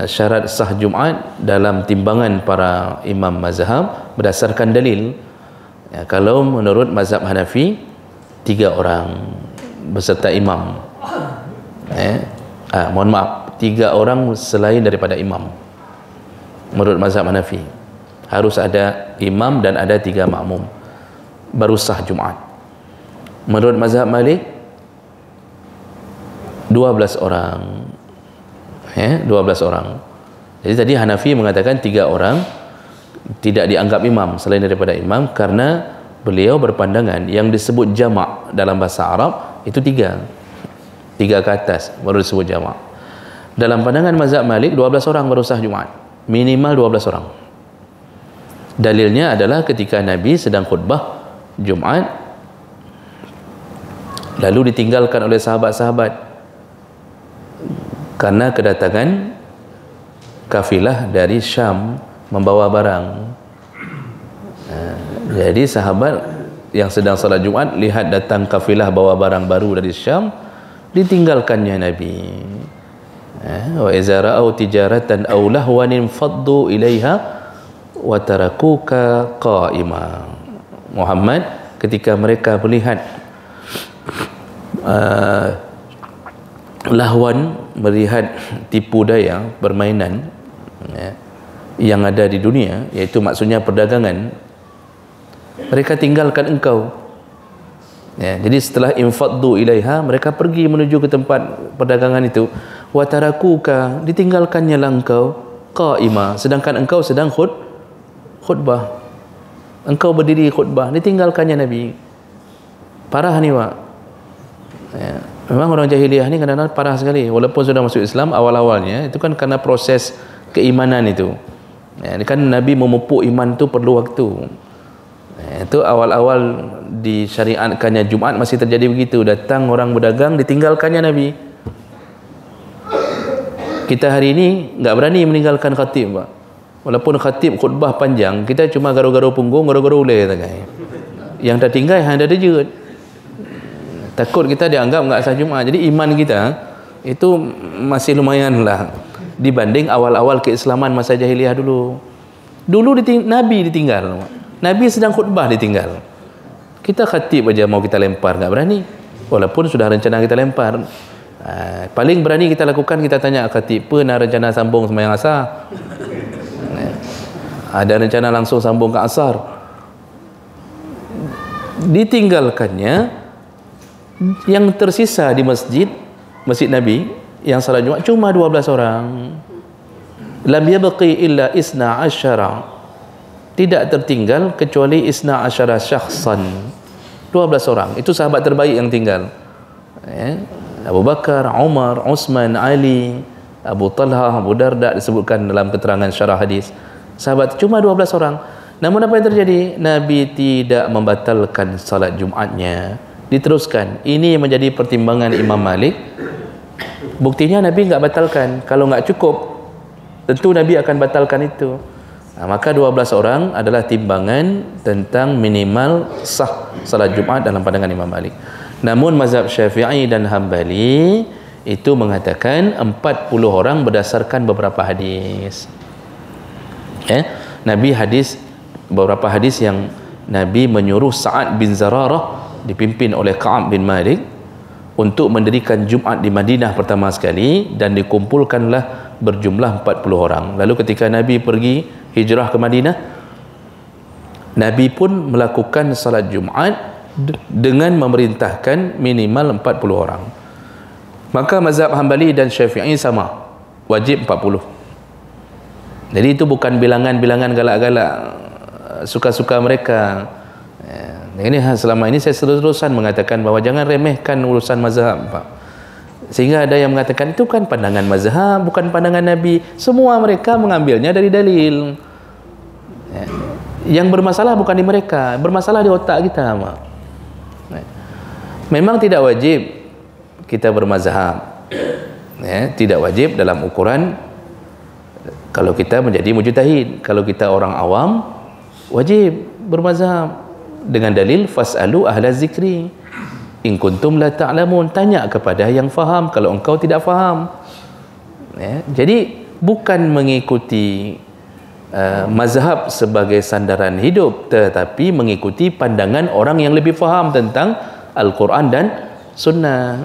syarat sah Jumaat dalam timbangan para imam mazhab berdasarkan dalil. Kalau menurut mazhab Hanafi 3 orang beserta imam. Mohon maaf, 3 orang selain daripada imam. Menurut mazhab Hanafi harus ada imam dan ada 3 makmum baru sah Jumaat. Menurut mazhab Malik 12 orang. 12 orang. Jadi tadi Hanafi mengatakan 3 orang tidak dianggap imam selain daripada imam, karena beliau berpandangan yang disebut jamak dalam bahasa Arab itu 3 ke atas baru disebut jamak. Dalam pandangan mazhab Malik 12 orang baru sah Jumaat, minimal 12 orang. Dalilnya adalah ketika Nabi sedang khutbah Jumaat lalu ditinggalkan oleh sahabat-sahabat karena kedatangan kafilah dari Syam membawa barang. Jadi sahabat yang sedang salat Jumaat lihat datang kafilah bawa barang baru dari Syam, ditinggalkannya Nabi. Wa iza ra'au tijaratan aw lahwan faddu ilaiha wa tarakuka qa'ima. Muhammad, ketika mereka melihat lahwan, melihat tipu daya permainan yang ada di dunia, yaitu maksudnya perdagangan, mereka tinggalkan engkau. Jadi setelah infaddu ilaiha, mereka pergi menuju ke tempat perdagangan itu. Wa tarakuka, ditinggalkannya lah engkau qa'ima, sedangkan engkau sedang khutbah. Engkau berdiri khutbah, ditinggalkannya Nabi. Parah ni Pak. Memang orang jahiliyah ni kadang-kadang parah sekali. Walaupun sudah masuk Islam, awal-awalnya itu kan karena proses keimanan itu. Kan Nabi memupuk iman itu perlu waktu. Itu awal-awal disyariatkannya Jumaat masih terjadi begitu. Datang orang berdagang, ditinggalkannya Nabi. Kita hari ini nggak berani meninggalkan khatib, Pak. Walaupun khatib khutbah panjang, kita cuma garu-garu punggung, garu-garu ulai. Yang dah tinggal, yang dah dejut. Takut kita dianggap enggak sah Jumaat. Jadi iman kita itu masih lumayan lah dibanding awal-awal keislaman masa jahiliyah dulu. Nabi ditinggal. Nabi sedang khutbah ditinggal. Kita khatib aja mau kita lempar, enggak berani. Walaupun sudah rencana kita lempar. Paling berani kita lakukan, kita tanya khatib, "Pernah rencana sambung sembahyang asar?" Ada rencana langsung sambung ke asar. Ditinggalkannya, yang tersisa di masjid Masjid Nabi yang salat Jumaat cuma 12 orang. Lam yabqi illa isna asyara, tidak tertinggal kecuali isna asyara syakhsan, 12 orang. Itu sahabat terbaik yang tinggal, Abu Bakar, Umar, Utsman, Ali, Abu Talha, Abu Darda, disebutkan dalam keterangan syarah hadis. Sahabat cuma 12 orang. Namun apa yang terjadi? Nabi tidak membatalkan salat Jumatnya, diteruskan. Ini menjadi pertimbangan Imam Malik. Buktinya Nabi enggak batalkan. Kalau enggak cukup, tentu Nabi akan batalkan itu. Maka 12 orang adalah timbangan tentang minimal sah salat Jumat dalam pandangan Imam Malik. Namun mazhab Syafi'i dan Hambali itu mengatakan 40 orang berdasarkan beberapa hadis. Nabi beberapa hadis yang Nabi menyuruh Sa'ad bin Zararah dipimpin oleh Ka'ab bin Malik untuk mendirikan Jumat di Madinah pertama sekali, dan dikumpulkanlah berjumlah 40 orang. Lalu ketika Nabi pergi hijrah ke Madinah, Nabi pun melakukan salat Jumat dengan memerintahkan minimal 40 orang. Maka mazhab Hambali dan Syafi'i sama, wajib 40. Jadi itu bukan bilangan-bilangan galak-galak suka-suka mereka. Ini selama ini saya terus-terusan mengatakan bahawa jangan remehkan urusan mazhab, Pak. Sehingga ada yang mengatakan itu kan pandangan mazhab, bukan pandangan Nabi. Semua mereka mengambilnya dari dalil. Yang bermasalah bukan di mereka, bermasalah di otak kita, Pak. Memang tidak wajib kita bermazhab, tidak wajib dalam ukuran kalau kita menjadi mujtahid. Kalau kita orang awam, wajib bermazhab dengan dalil fas'alu ahla zikri in kuntum la ta'lamun, tanya kepada yang faham kalau engkau tidak faham. Jadi bukan mengikuti mazhab sebagai sandaran hidup, tetapi mengikuti pandangan orang yang lebih faham tentang Al-Quran dan Sunnah.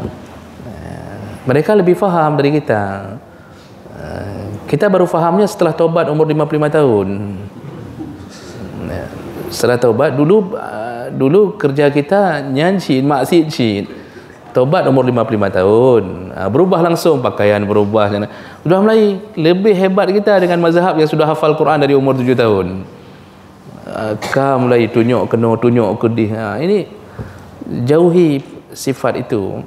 Mereka lebih faham dari kita. Kita baru fahamnya setelah taubat umur 55 tahun. Setelah taubat, dulu kerja kita nyanyi maksiat. Taubat umur 55 tahun, berubah langsung, pakaian berubah. Sudah mulai lebih hebat kita dengan mazhab yang sudah hafal Quran dari umur 7 tahun. Mulai tunjuk kedih. Ini jauhi sifat itu.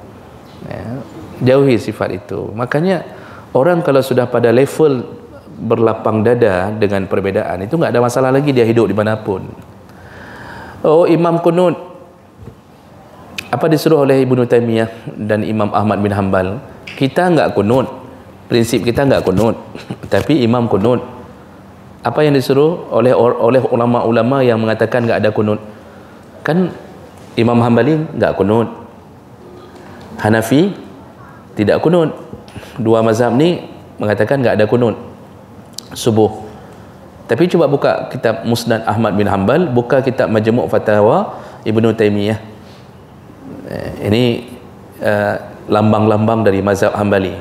Jauhi sifat itu. Makanya orang kalau sudah pada level berlapang dada dengan perbedaan, itu enggak ada masalah lagi dia hidup dimanapun. Imam kunut, apa disuruh oleh Ibnu Taimiyah dan Imam Ahmad bin Hanbal? Kita enggak kunut, prinsip kita enggak kunut, tapi imam kunut. Apa yang disuruh oleh ulama-ulama yang mengatakan enggak ada kunut? Kan Imam Hanbali enggak kunut, Hanafi tidak kunut. Dua mazhab ni mengatakan enggak ada kunut subuh. Tapi coba buka kitab Musnad Ahmad bin Hanbal, buka kitab Majmu' Fatawa Ibnu Taimiyah. Ini lambang-lambang dari mazhab Hanbali.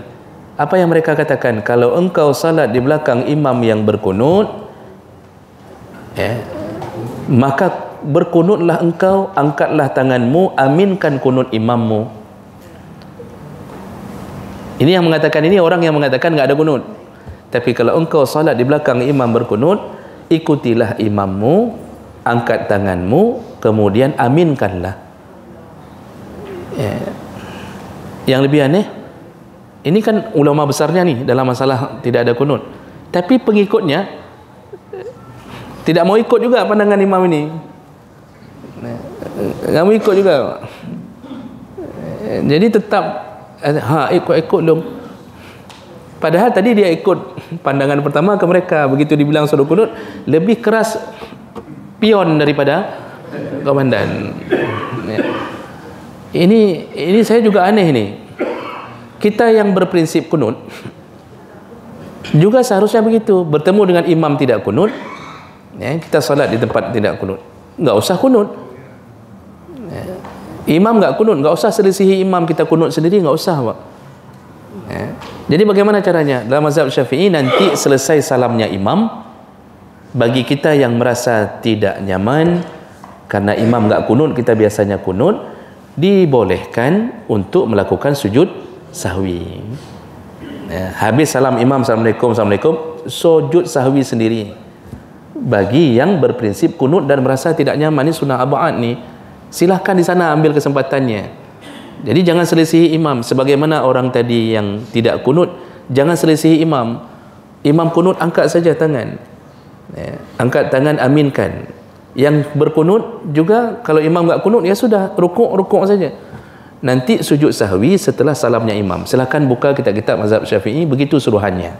Apa yang mereka katakan? Kalau engkau salat di belakang imam yang berkunut, maka berkunutlah engkau, angkatlah tanganmu, aminkan kunut imammu. Ini yang mengatakan, ini orang yang mengatakan enggak ada kunut. Tapi kalau engkau salat di belakang imam berkunut, ikutilah imammu, angkat tanganmu, kemudian aminkanlah. Yang lebih aneh, ini kan ulama besarnya nih dalam masalah tidak ada kunut, tapi pengikutnya tidak mau ikut juga pandangan imam ini. Nggak mau ikut juga. Jadi tetap ikut dong. Padahal tadi dia ikut pandangan pertama ke mereka, begitu dibilang suruh kunut, lebih keras pion daripada komandan. Ini saya juga aneh nih. Kita yang berprinsip kunut juga seharusnya begitu. Bertemu dengan imam tidak kunut, kita salat di tempat tidak kunut, nggak usah kunut. Imam nggak kunut, nggak usah selisihi imam, kita kunut sendiri, nggak usah, Pak. Jadi bagaimana caranya? Dalam mazhab Syafi'i, nanti selesai salamnya imam, bagi kita yang merasa tidak nyaman karena imam enggak kunut, kita biasanya kunut, dibolehkan untuk melakukan sujud sahwi. Habis salam imam, assalamualaikum, assalamualaikum, sujud sahwi sendiri. Bagi yang berprinsip kunut dan merasa tidak nyaman, ni sunnah abad ni, silahkan di sana ambil kesempatannya. Jadi jangan selisihi imam. Sebagaimana orang tadi yang tidak kunut, jangan selisihi imam. Imam kunut, angkat saja tangan, angkat tangan, aminkan. Yang berkunut juga, kalau imam tak kunut, ya sudah, rukuk saja. Nanti sujud sahwi setelah salamnya imam. Silahkan buka kitab-kitab mazhab Syafi'i, begitu suruhannya.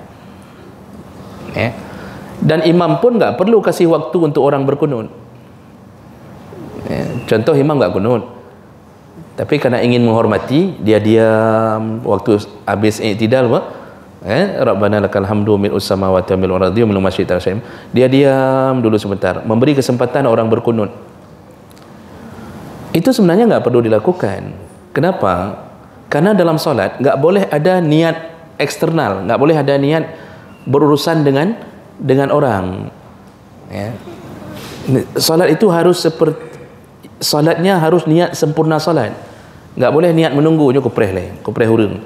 Dan imam pun tak perlu kasih waktu untuk orang berkunut. Contoh, imam tak kunut, tapi kerana ingin menghormati, dia diam waktu habis i'tidal, Rabbana lakal hamdu mil'us samawati wa mil'ul ardi wa mil'u ma syi'ta syai'in. Dia diam dulu sebentar, memberi kesempatan orang berkunut. Itu sebenarnya tak perlu dilakukan. Kenapa? Karena dalam solat tak boleh ada niat eksternal, tak boleh ada niat berurusan dengan orang. Solat itu harus seperti, solatnya harus niat sempurna solat. Tak boleh niat menunggu je kupreh hurung.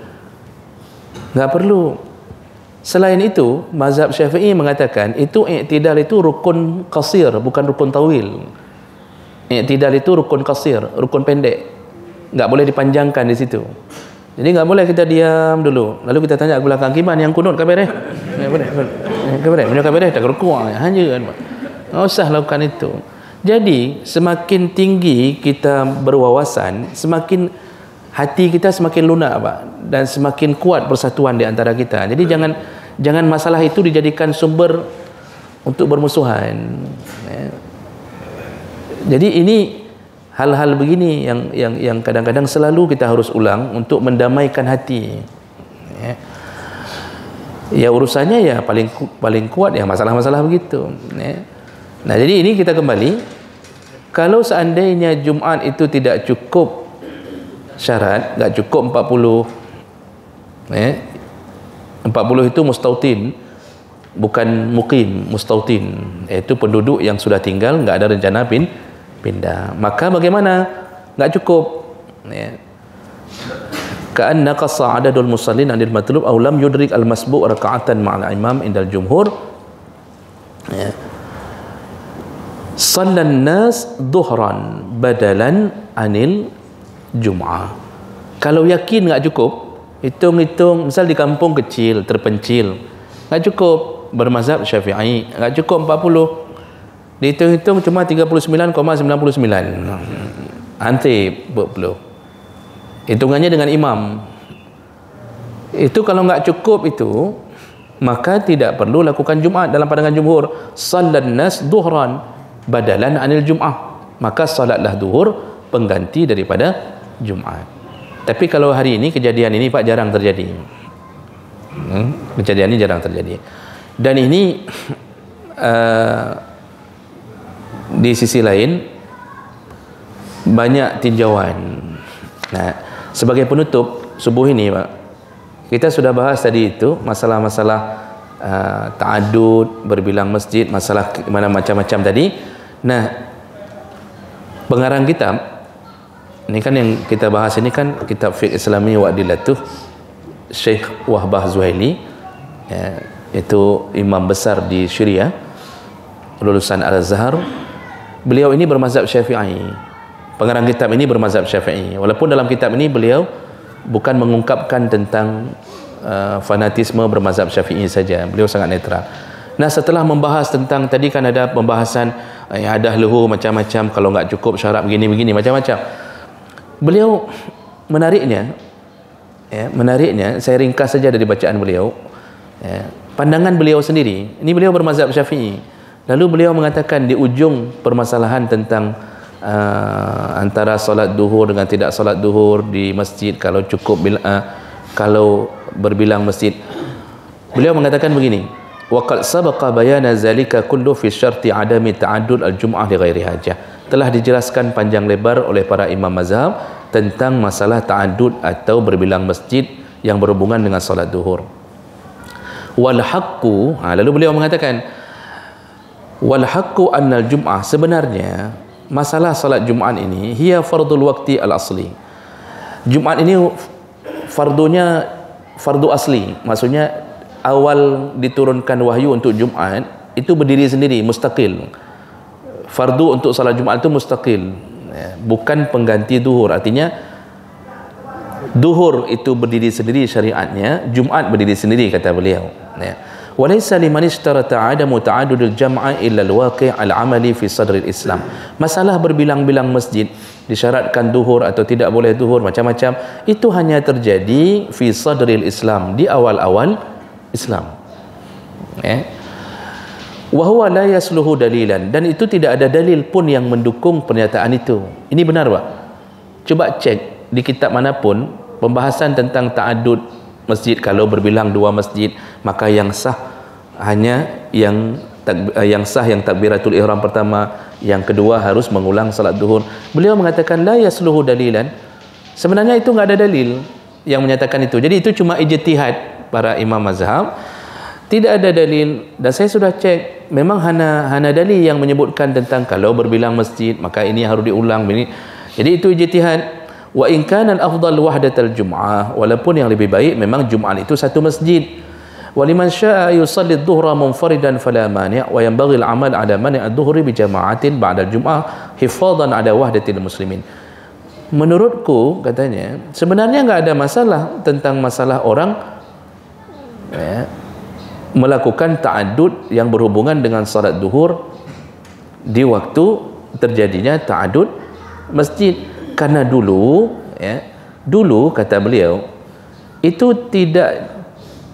Tak perlu. Selain itu, mazhab Syafi'i mengatakan itu i'tidal itu rukun qasir, bukan rukun tawil. I'tidal itu rukun qasir, rukun pendek. Tak boleh dipanjangkan di situ. Jadi tak boleh kita diam dulu, lalu kita tanya ke belakang, kiman yang kunut kabareh? Kabareh, punya kabareh tak rukuk hanya kan. Tak usah lakukan itu. Jadi semakin tinggi kita berwawasan, semakin hati kita semakin lunak, Pak, dan semakin kuat persatuan di antara kita. Jadi jangan masalah itu dijadikan sumber untuk bermusuhan. Jadi ini hal-hal begini yang kadang-kadang selalu kita harus ulang untuk mendamaikan hati. Ya urusannya ya paling kuat ya masalah-masalah begitu. Nah, jadi ini kita kembali, kalau seandainya Jumaat itu tidak cukup syarat, tak cukup 40, 40 itu mustautin, bukan mukim, mustautin, iaitu penduduk yang sudah tinggal, tak ada rencana pindah. Maka bagaimana? Tak cukup. Ka'anna qassa adadul musallin anil matlub aw lam yudrik al masbu' raka'atan ma'al imam indal jumhur. Sallan nas duhran badalan anil jum'ah. Kalau yakin tak cukup, hitung-hitung, misal di kampung kecil terpencil, tak cukup bermazhab Syafi'i, tak cukup 40, dihitung-hitung cuma 39,99. Antri 40. Hitungannya dengan imam. Itu kalau tak cukup itu, maka tidak perlu lakukan Jumaat dalam pandangan jumhur. Sallan nas duhran badalan anil jum'ah. Maka salatlah duhur pengganti daripada Jumaat. Tapi kalau hari ini, kejadian ini Pak jarang terjadi. Kejadian ini jarang terjadi. Dan ini di sisi lain banyak tinjauan. Nah, sebagai penutup subuh ini Pak, kita sudah bahas tadi itu masalah-masalah ta'adud, berbilang masjid, masalah mana macam-macam tadi. Nah, pengarang kitab ini kan yang kita bahas ini kan kitab Fiqh Islami wa Adillatuh, Syekh Wahbah Zuhaili, itu imam besar di Syria, lulusan Al-Azhar. Beliau ini bermazhab Syafi'i. Pengarang kitab ini bermazhab Syafi'i. Walaupun dalam kitab ini beliau bukan mengungkapkan tentang fanatisme bermazhab Syafi'i saja. Beliau sangat netral. Nah, setelah membahas tentang tadi kan ada pembahasan ada luhur macam-macam, kalau enggak cukup syarat begini-begini macam-macam. Beliau menariknya, saya ringkas saja dari bacaan beliau. Pandangan beliau sendiri. Ini beliau bermazhab Syafi'i. Lalu beliau mengatakan di ujung permasalahan tentang antara solat duhur dengan tidak solat duhur di masjid, kalau cukup kalau berbilang masjid, beliau mengatakan begini, wa qad sabaqa bayana zalika kullu fi syarti adami ta'addud al-jum'ah li ghairi hajah. Telah dijelaskan panjang lebar oleh para imam mazhab tentang masalah ta'addud atau berbilang masjid yang berhubungan dengan solat duhur. Wal haqqu, lalu beliau mengatakan wal haqqu annal jum'ah, sebenarnya masalah salat Jumaat ini hiya fardul waqti al-asli. Jumaat ini fardunya fardu asli, maksudnya awal diturunkan wahyu untuk Jumaat itu berdiri sendiri, mustaqil. Fardu untuk salat Jumaat itu mustaqil, bukan pengganti duhur. Artinya duhur itu berdiri sendiri syariatnya, Jumaat berdiri sendiri kata beliau. Walaysa liman ishtarata adamu ta'addudul jam'a illa al-waqi' al-amali fi sadr al-Islam. Masalah berbilang-bilang masjid, disyaratkan duhur atau tidak boleh duhur, macam-macam, itu hanya terjadi fi sadr al-Islam, di awal-awal Islam. Wa huwa la yasluhu dalilan, dan itu tidak ada dalil pun yang mendukung pernyataan itu. Ini benar, Pak? Coba cek di kitab manapun pembahasan tentang ta'addud masjid. Kalau berbilang 2 masjid, maka yang sah hanya yang sah yang takbiratul ihram pertama, yang kedua harus mengulang salat duhur. Beliau mengatakan la yasluhu dalilan. Sebenarnya itu enggak ada dalil yang menyatakan itu. Jadi itu cuma ijtihad para imam mazhab. Tidak ada dalil, dan saya sudah cek, memang hana dalil yang menyebutkan tentang kalau berbilang masjid maka ini harus diulang ini. Jadi itu ijtihad. Wa in kana al-afdal wahdatul jum'ah, walaupun yang lebih baik memang Jumaat itu satu masjid. Wa liman syaa'a yusalli adh-dhuhra munfaridan fala mani' wa yanbaghi al-amal 'ala mani' adh-dhuhri bi jama'atin ba'da al-jum'ah hifadhan 'ala wahdatil muslimin. Menurutku, katanya, sebenarnya enggak ada masalah tentang masalah orang melakukan ta'addud yang berhubungan dengan salat duhur di waktu terjadinya ta'addud masjid. Karena dulu kata beliau itu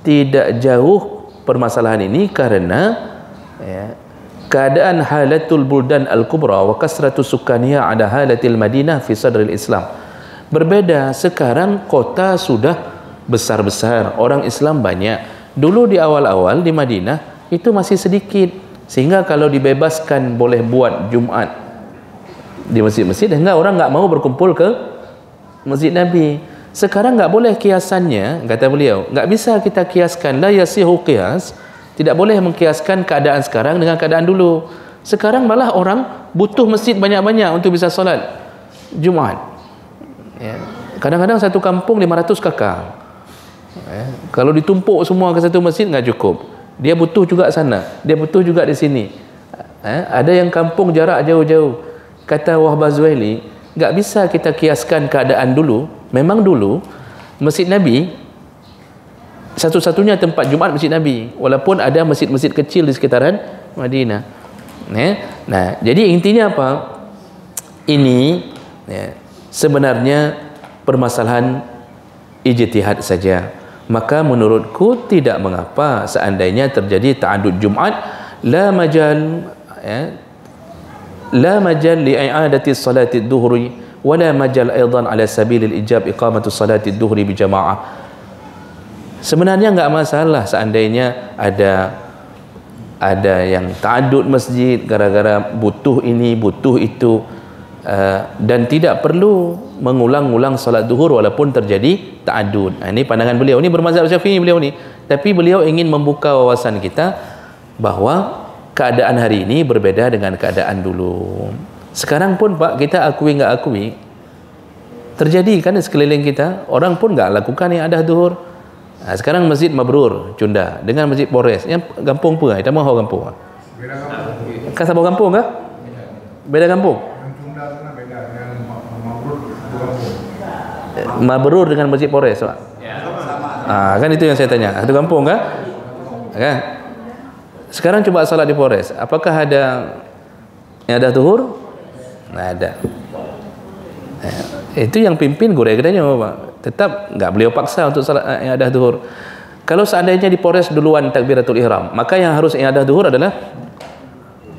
tidak jauh permasalahan ini, karena keadaan halatul buldan al-kubra wa kasratu sukaniha ada halatil Madinah fi sadril Islam berbeda. Sekarang kota sudah besar-besar, orang Islam banyak. Dulu di awal-awal di Madinah itu masih sedikit, sehingga kalau dibebaskan boleh buat Jumat di masjid-masjid, sehingga orang enggak mau berkumpul ke Masjid Nabi. Sekarang enggak boleh kiasannya, kata beliau, enggak bisa kita kiaskan, la yasihu qiyas, tidak boleh mengkiaskan keadaan sekarang dengan keadaan dulu. Sekarang malah orang butuh masjid banyak-banyak untuk bisa solat Jumaat. Kadang-kadang satu kampung 500 kakak. Kalau ditumpuk semua ke satu masjid enggak cukup. Dia butuh juga sana, dia butuh juga di sini. Ada yang kampung jarak jauh-jauh. Kata Wahbah Zuhaili, enggak bisa kita kiaskan keadaan dulu. Memang dulu Masjid Nabi satu-satunya tempat Jumaat Masjid Nabi, walaupun ada masjid-masjid kecil di sekitaran Madinah. Nah, jadi intinya apa? Ini sebenarnya permasalahan ijtihad saja. Maka menurutku tidak mengapa seandainya terjadi ta'addud Jumaat, la majal li i'adati salati ad-dhuhri wa la majal aidan ala sabil al-ijab iqamatu salati ad-dhuhri bi jamaah. Sebenarnya enggak masalah seandainya ada yang ta'addud masjid gara-gara butuh ini, butuh itu, dan tidak perlu mengulang-ulang salat duhur walaupun terjadi ta'addud. Ini pandangan beliau, ini bermazhab Syafi'i beliau ni. Tapi beliau ingin membuka wawasan kita bahwa keadaan hari ini berbeda dengan keadaan dulu. Sekarang pun Pak, kita akui enggak akui, terjadi kan di sekeliling kita, orang pun enggak lakukan yang ada duhur. Sekarang Masjid Mabrur Cunda dengan Masjid Polres yang kampung pun, kita mahu kampung. Beda kampung. Kan sama kampung kah? Beda kampung. Yang Cunda sana beda dengan Mabrur kampung. Mabrur dengan Masjid Polres, Pak. Ya, sama. Kan itu yang saya tanya. Satu kampung kah? Kan? Sekarang coba salat di Polres, apakah ada yang ada zuhur? Nah, ada. Itu yang pimpin gureh-gurehnya, Pak. Tetap enggak beliau paksa untuk salat yang ada zuhur. Kalau seandainya di Polres duluan takbiratul ihram, maka yang harus yang ada zuhur adalah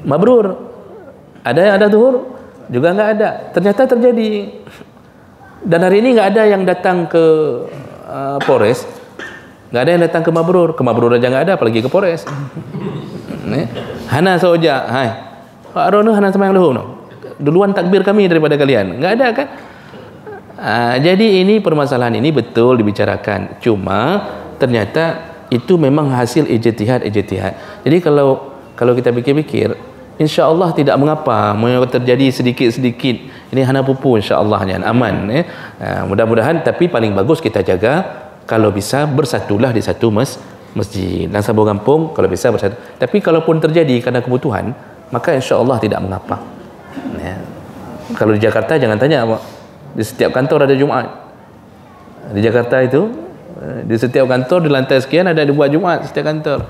mabrur. Ada yang ada zuhur? Juga enggak ada. Ternyata terjadi. Dan hari ini enggak ada yang datang ke Polres. Enggak ada yang datang ke mabrur. Ke mabrur aja enggak ada, apalagi ke Polres. Hana saja, hai. Pak Arono hana sama yang luhur no. Duluan takbir kami daripada kalian. Enggak ada kan? Jadi ini permasalahan ini betul dibicarakan. Cuma ternyata itu memang hasil ijtihad. Jadi kalau kita pikir-pikir, insya-Allah tidak mengapa terjadi sedikit-sedikit Ini hana pupu insya-Allah aman mudah-mudahan. Tapi paling bagus kita jaga kalau bisa bersatulah di satu masjid dan satu kampung kalau bisa bersatu. Tapi kalaupun terjadi karena kebutuhan, maka insya-Allah tidak mengapa. Kalau di Jakarta jangan tanya apa. Di setiap kantor ada Jumaat. Di Jakarta itu di setiap kantor di lantai sekian ada dibuat Jumaat setiap kantor.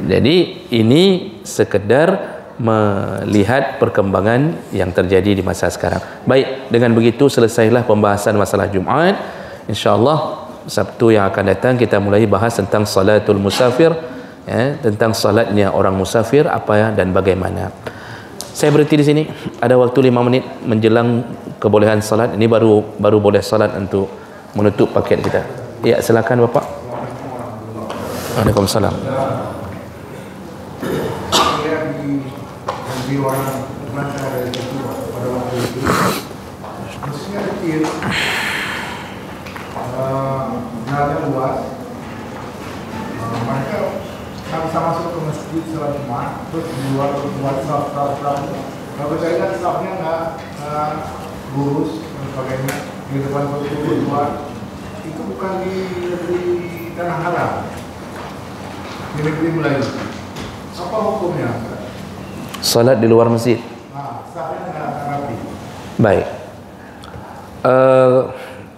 Jadi ini sekedar melihat perkembangan yang terjadi di masa sekarang. Baik, dengan begitu selesailah pembahasan masalah Jumaat. InsyaAllah Sabtu yang akan datang kita mulai bahas tentang salatul musafir, tentang salatnya orang musafir apa dan bagaimana. Saya berhenti di sini. Ada waktu 5 menit menjelang kebolehan salat. Ini baru boleh salat untuk menutup paket kita. Ya, silakan Bapak. Waalaikumsalam.
Di orang mana itu pada waktu itu mesinnya kecil, jalannya luas, mereka bisa masuk ke masjid sholat Jumat, terus di luar buat saf. Kalau saya lihat safnya nggak lurus dan sebagainya di depan pintu luar, itu bukan di negeri tanah haram, di negeri Melayu. Apa hukumnya?
Salat di luar masjid. Baik.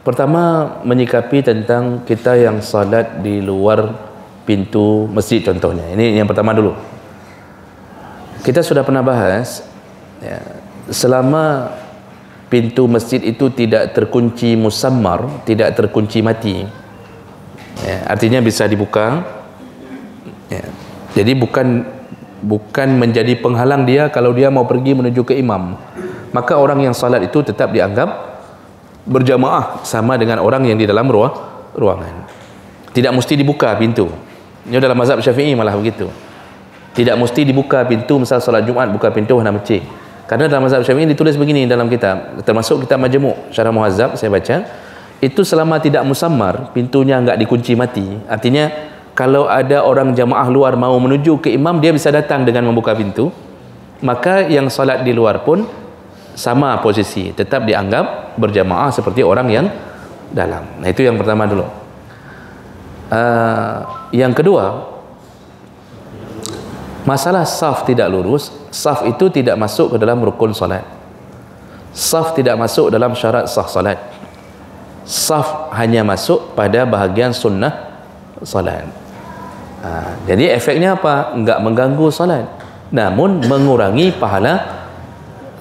Pertama menyikapi tentang kita yang salat di luar pintu masjid contohnya. Ini yang pertama dulu. Kita sudah pernah bahas ya, selama pintu masjid itu tidak terkunci musammar, tidak terkunci mati. Ya, artinya bisa dibuka. Ya. Jadi bukan menjadi penghalang dia kalau dia mau pergi menuju ke imam, maka orang yang salat itu tetap dianggap berjamaah sama dengan orang yang di dalam ruangan. Tidak mesti dibuka pintu. Ini dalam mazhab Syafi'i malah begitu. Tidak mesti dibuka pintu, misal salat Jumat buka pintu hana masjid. Karena dalam mazhab Syafi'i ditulis begini dalam kitab, termasuk kitab Majmu' Syarah Muhazzab saya baca, itu selama tidak musammar, pintunya enggak dikunci mati. Artinya kalau ada orang jamaah luar mau menuju ke imam, dia bisa datang dengan membuka pintu, maka yang salat di luar pun sama posisi, tetap dianggap berjamaah seperti orang yang dalam. Nah, itu yang pertama dulu. Yang kedua, masalah saf tidak lurus. Saf itu tidak masuk ke dalam rukun salat. Saf tidak masuk dalam syarat sah salat. Saf hanya masuk pada bahagian sunnah salat. Jadi efeknya apa? Enggak mengganggu salat, namun mengurangi pahala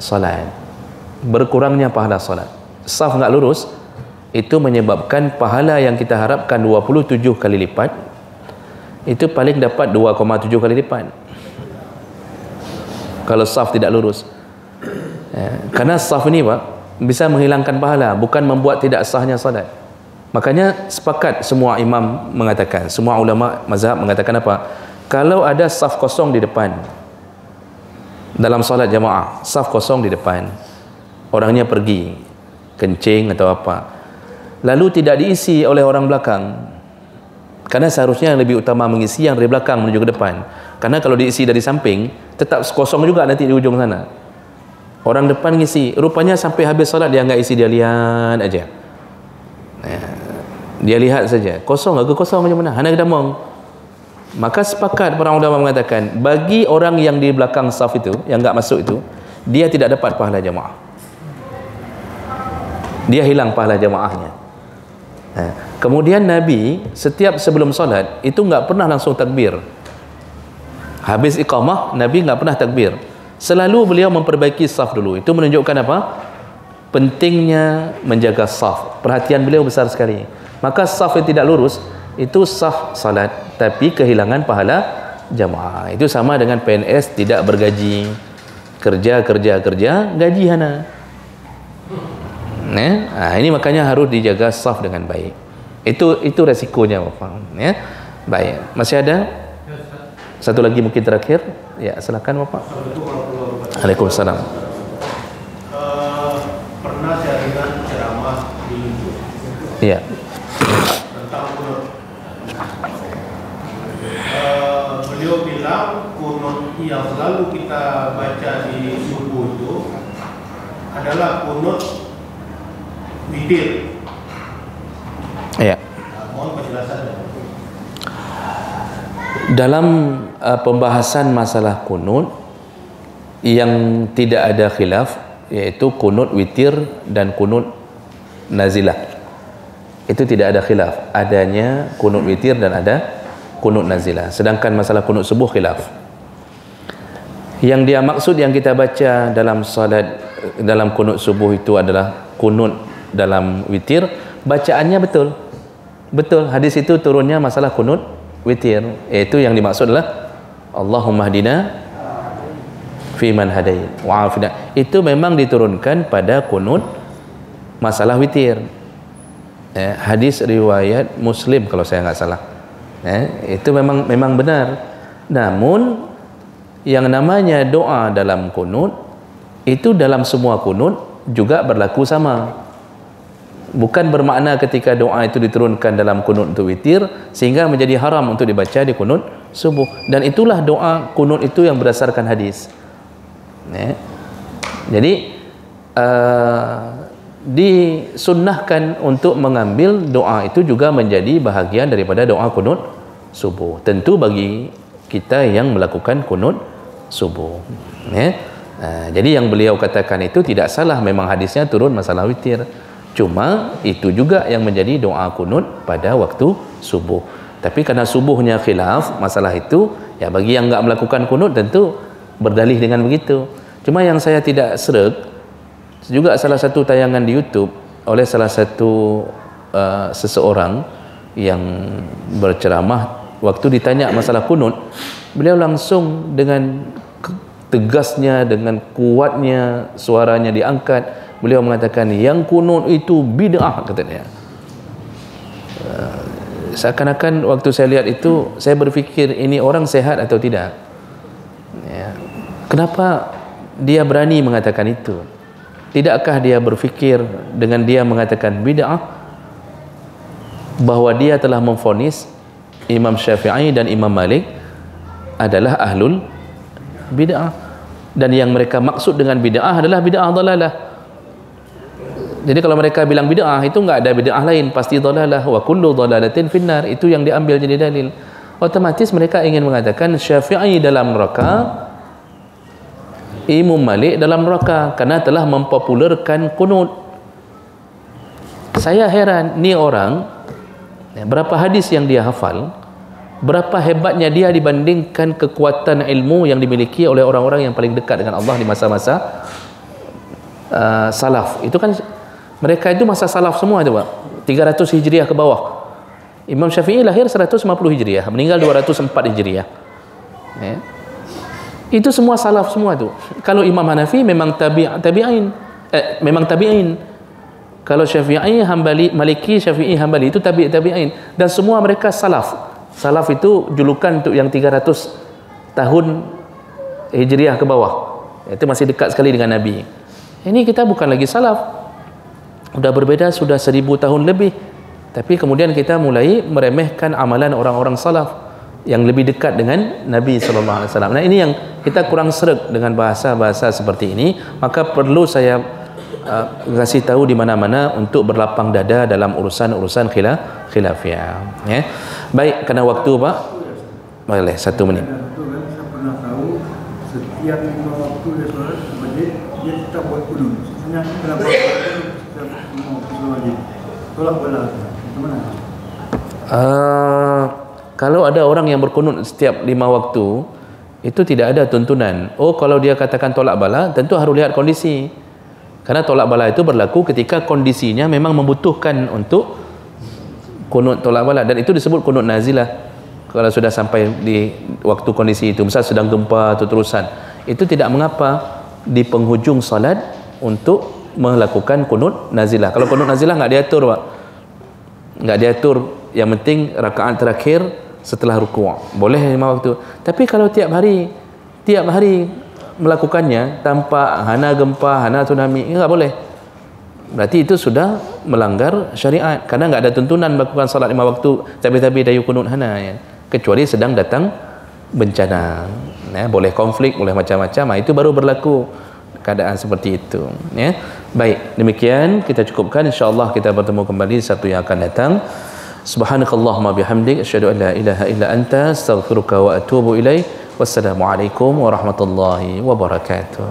salat, berkurangnya pahala salat. Saf enggak lurus itu menyebabkan pahala yang kita harapkan 27 kali lipat itu paling dapat 2,7 kali lipat kalau saf tidak lurus. Karena saf ini Pak bisa menghilangkan pahala, bukan membuat tidak sahnya salat. Makanya sepakat semua imam mengatakan, semua ulama mazhab mengatakan apa? Kalau ada saf kosong di depan dalam salat jamaah, saf kosong di depan, orangnya pergi kencing atau apa, lalu tidak diisi oleh orang belakang, karena seharusnya yang lebih utama mengisi yang dari belakang menuju ke depan. Karena kalau diisi dari samping tetap kosong juga nanti di ujung sana. Orang depan ngisi, rupanya sampai habis salat dia enggak isi, dia lihat aja. Dia lihat saja, kosong ke kosong macam mana, hana kedamong. Maka sepakat para ulama mengatakan, bagi orang yang di belakang saf itu, yang enggak masuk itu, dia tidak dapat pahala jamaah. Dia hilang pahala jamaahnya. Kemudian Nabi setiap sebelum salat itu enggak pernah langsung takbir. Habis iqamah Nabi enggak pernah takbir. Selalu beliau memperbaiki saf dulu. Itu menunjukkan apa? Pentingnya menjaga saf. Perhatian beliau besar sekali. Maka saf yang tidak lurus itu sah salat tapi kehilangan pahala jamaah. Itu sama dengan PNS tidak bergaji, kerja gaji hana. Ini makanya harus dijaga saf dengan baik. Itu resikonya Bapak. Ya. Baik. Masih ada? Satu lagi mungkin terakhir. Ya, silakan Bapak. Waalaikumsalam.
Pernah saya dengar ceramah di YouTube.
Iya.
Tentang kunut. Beliau bilang kunut yang selalu kita baca di subuh itu adalah kunut witir.
Ya.
Mohon penjelasannya.
Dalam pembahasan masalah kunut yang tidak ada khilaf, yaitu kunut witir dan kunut nazilah, itu tidak ada khilaf, adanya kunut witir dan ada kunut nazilah. Sedangkan masalah kunut subuh khilaf. Yang dia maksud yang kita baca dalam salat, dalam kunut subuh itu adalah kunut dalam witir, bacaannya betul. Betul, hadis itu turunnya masalah kunut witir, yaitu yang dimaksud adalah Allahumma hdina fi man hadait wa afina. Itu memang diturunkan pada kunut masalah witir. Hadis riwayat Muslim kalau saya nggak salah. Itu memang benar. Namun yang namanya doa dalam kunut itu dalam semua kunut juga berlaku sama. Bukan bermakna ketika doa itu diturunkan dalam kunut untuk witir sehingga menjadi haram untuk dibaca di kunut subuh. Dan itulah doa kunut itu yang berdasarkan hadis. Jadi disunnahkan untuk mengambil doa itu juga menjadi bahagian daripada doa kunut subuh. Tentu bagi kita yang melakukan kunut subuh. Jadi yang beliau katakan itu tidak salah, memang hadisnya turun masalah witir. Cuma itu juga yang menjadi doa kunut pada waktu subuh. Tapi karena subuhnya khilaf masalah itu, ya bagi yang enggak melakukan kunut tentu berdalih dengan begitu. Cuma yang saya tidak seret juga salah satu tayangan di YouTube oleh salah satu seseorang yang berceramah, waktu ditanya masalah kunut, beliau langsung dengan tegasnya, dengan kuatnya suaranya diangkat, beliau mengatakan yang kunut itu bid'ah, katanya. Seakan-akan waktu saya lihat itu saya berfikir ini orang sehat atau tidak. Kenapa dia berani mengatakan itu? Tidakkah dia berfikir dengan dia mengatakan bid'ah bahwa dia telah memvonis Imam Syafi'i dan Imam Malik adalah ahlul bid'ah, dan yang mereka maksud dengan bid'ah adalah bid'ah dhalalah. Jadi kalau mereka bilang bid'ah itu enggak ada bid'ah lain, pasti dhalalah, wa kullu dhalalatin finnar, itu yang diambil jadi dalil. Otomatis mereka ingin mengatakan Syafi'i dalam neraka, Imam Malik dalam neraka karena telah mempopulerkan kunut. Saya heran, ni orang berapa hadis yang dia hafal, berapa hebatnya dia dibandingkan kekuatan ilmu yang dimiliki oleh orang-orang yang paling dekat dengan Allah di masa-masa salaf. Itu kan mereka itu masa salaf semua itu, Pak. 300 Hijriah ke bawah. Imam Syafi'i lahir 150 Hijriah, meninggal 204 Hijriah. Itu semua salaf semua tu. Kalau Imam Hanafi memang tabi'in. Kalau Syafi'i, Hambali, Maliki, Syafi'i, Hambali itu tabi'in, dan semua mereka salaf. Salaf itu julukan untuk yang 300 tahun Hijriah ke bawah. Itu masih dekat sekali dengan Nabi. Ini kita bukan lagi salaf. Sudah berbeza, sudah 1000 tahun lebih. Tapi kemudian kita mulai meremehkan amalan orang-orang salaf yang lebih dekat dengan Nabi SAW. Nah, ini yang kita kurang seret dengan bahasa-bahasa seperti ini. Maka perlu saya kasih tahu di mana-mana untuk berlapang dada dalam urusan-urusan khilafiyah. Baik, karena waktu, Pak, boleh 1 menit.
Saya pernah tahu setiap 5 waktu dia solat masjid, dia tetap buat kunut. Kenapa setiap 5 waktu wajib? Tolak bala. Gimana?
Kalau ada orang yang berkunut setiap 5 waktu, itu tidak ada tuntunan. Kalau dia katakan tolak bala, tentu harus lihat kondisi. Karena tolak bala itu berlaku ketika kondisinya memang membutuhkan untuk kunut tolak bala, dan itu disebut kunut nazilah. Kalau sudah sampai di waktu kondisi itu, misal sedang gempa atau terusan, itu tidak mengapa di penghujung salat untuk melakukan kunut nazilah. Kalau kunut nazilah nggak diatur, Pak. Nggak diatur, yang penting rakaat terakhir setelah rukuk. Boleh 5 waktu. Tapi kalau tiap hari melakukannya tanpa hana gempa, hana tsunami, enggak boleh. Berarti itu sudah melanggar syariat, karena enggak ada tuntunan melakukan salat 5 waktu tapi dayu kunut hana, ya. Kecuali sedang datang bencana. Boleh konflik, boleh macam-macam, itu baru berlaku. keadaan seperti itu, ya. Baik, demikian kita cukupkan, insyaallah kita bertemu kembali Sabtu yang akan datang. Subhanakallahumma bihamdik asyhadu an la ilaha illa anta astaghfiruka wa atubu ilaik. Wassalamualaikum warahmatullahi wabarakatuh.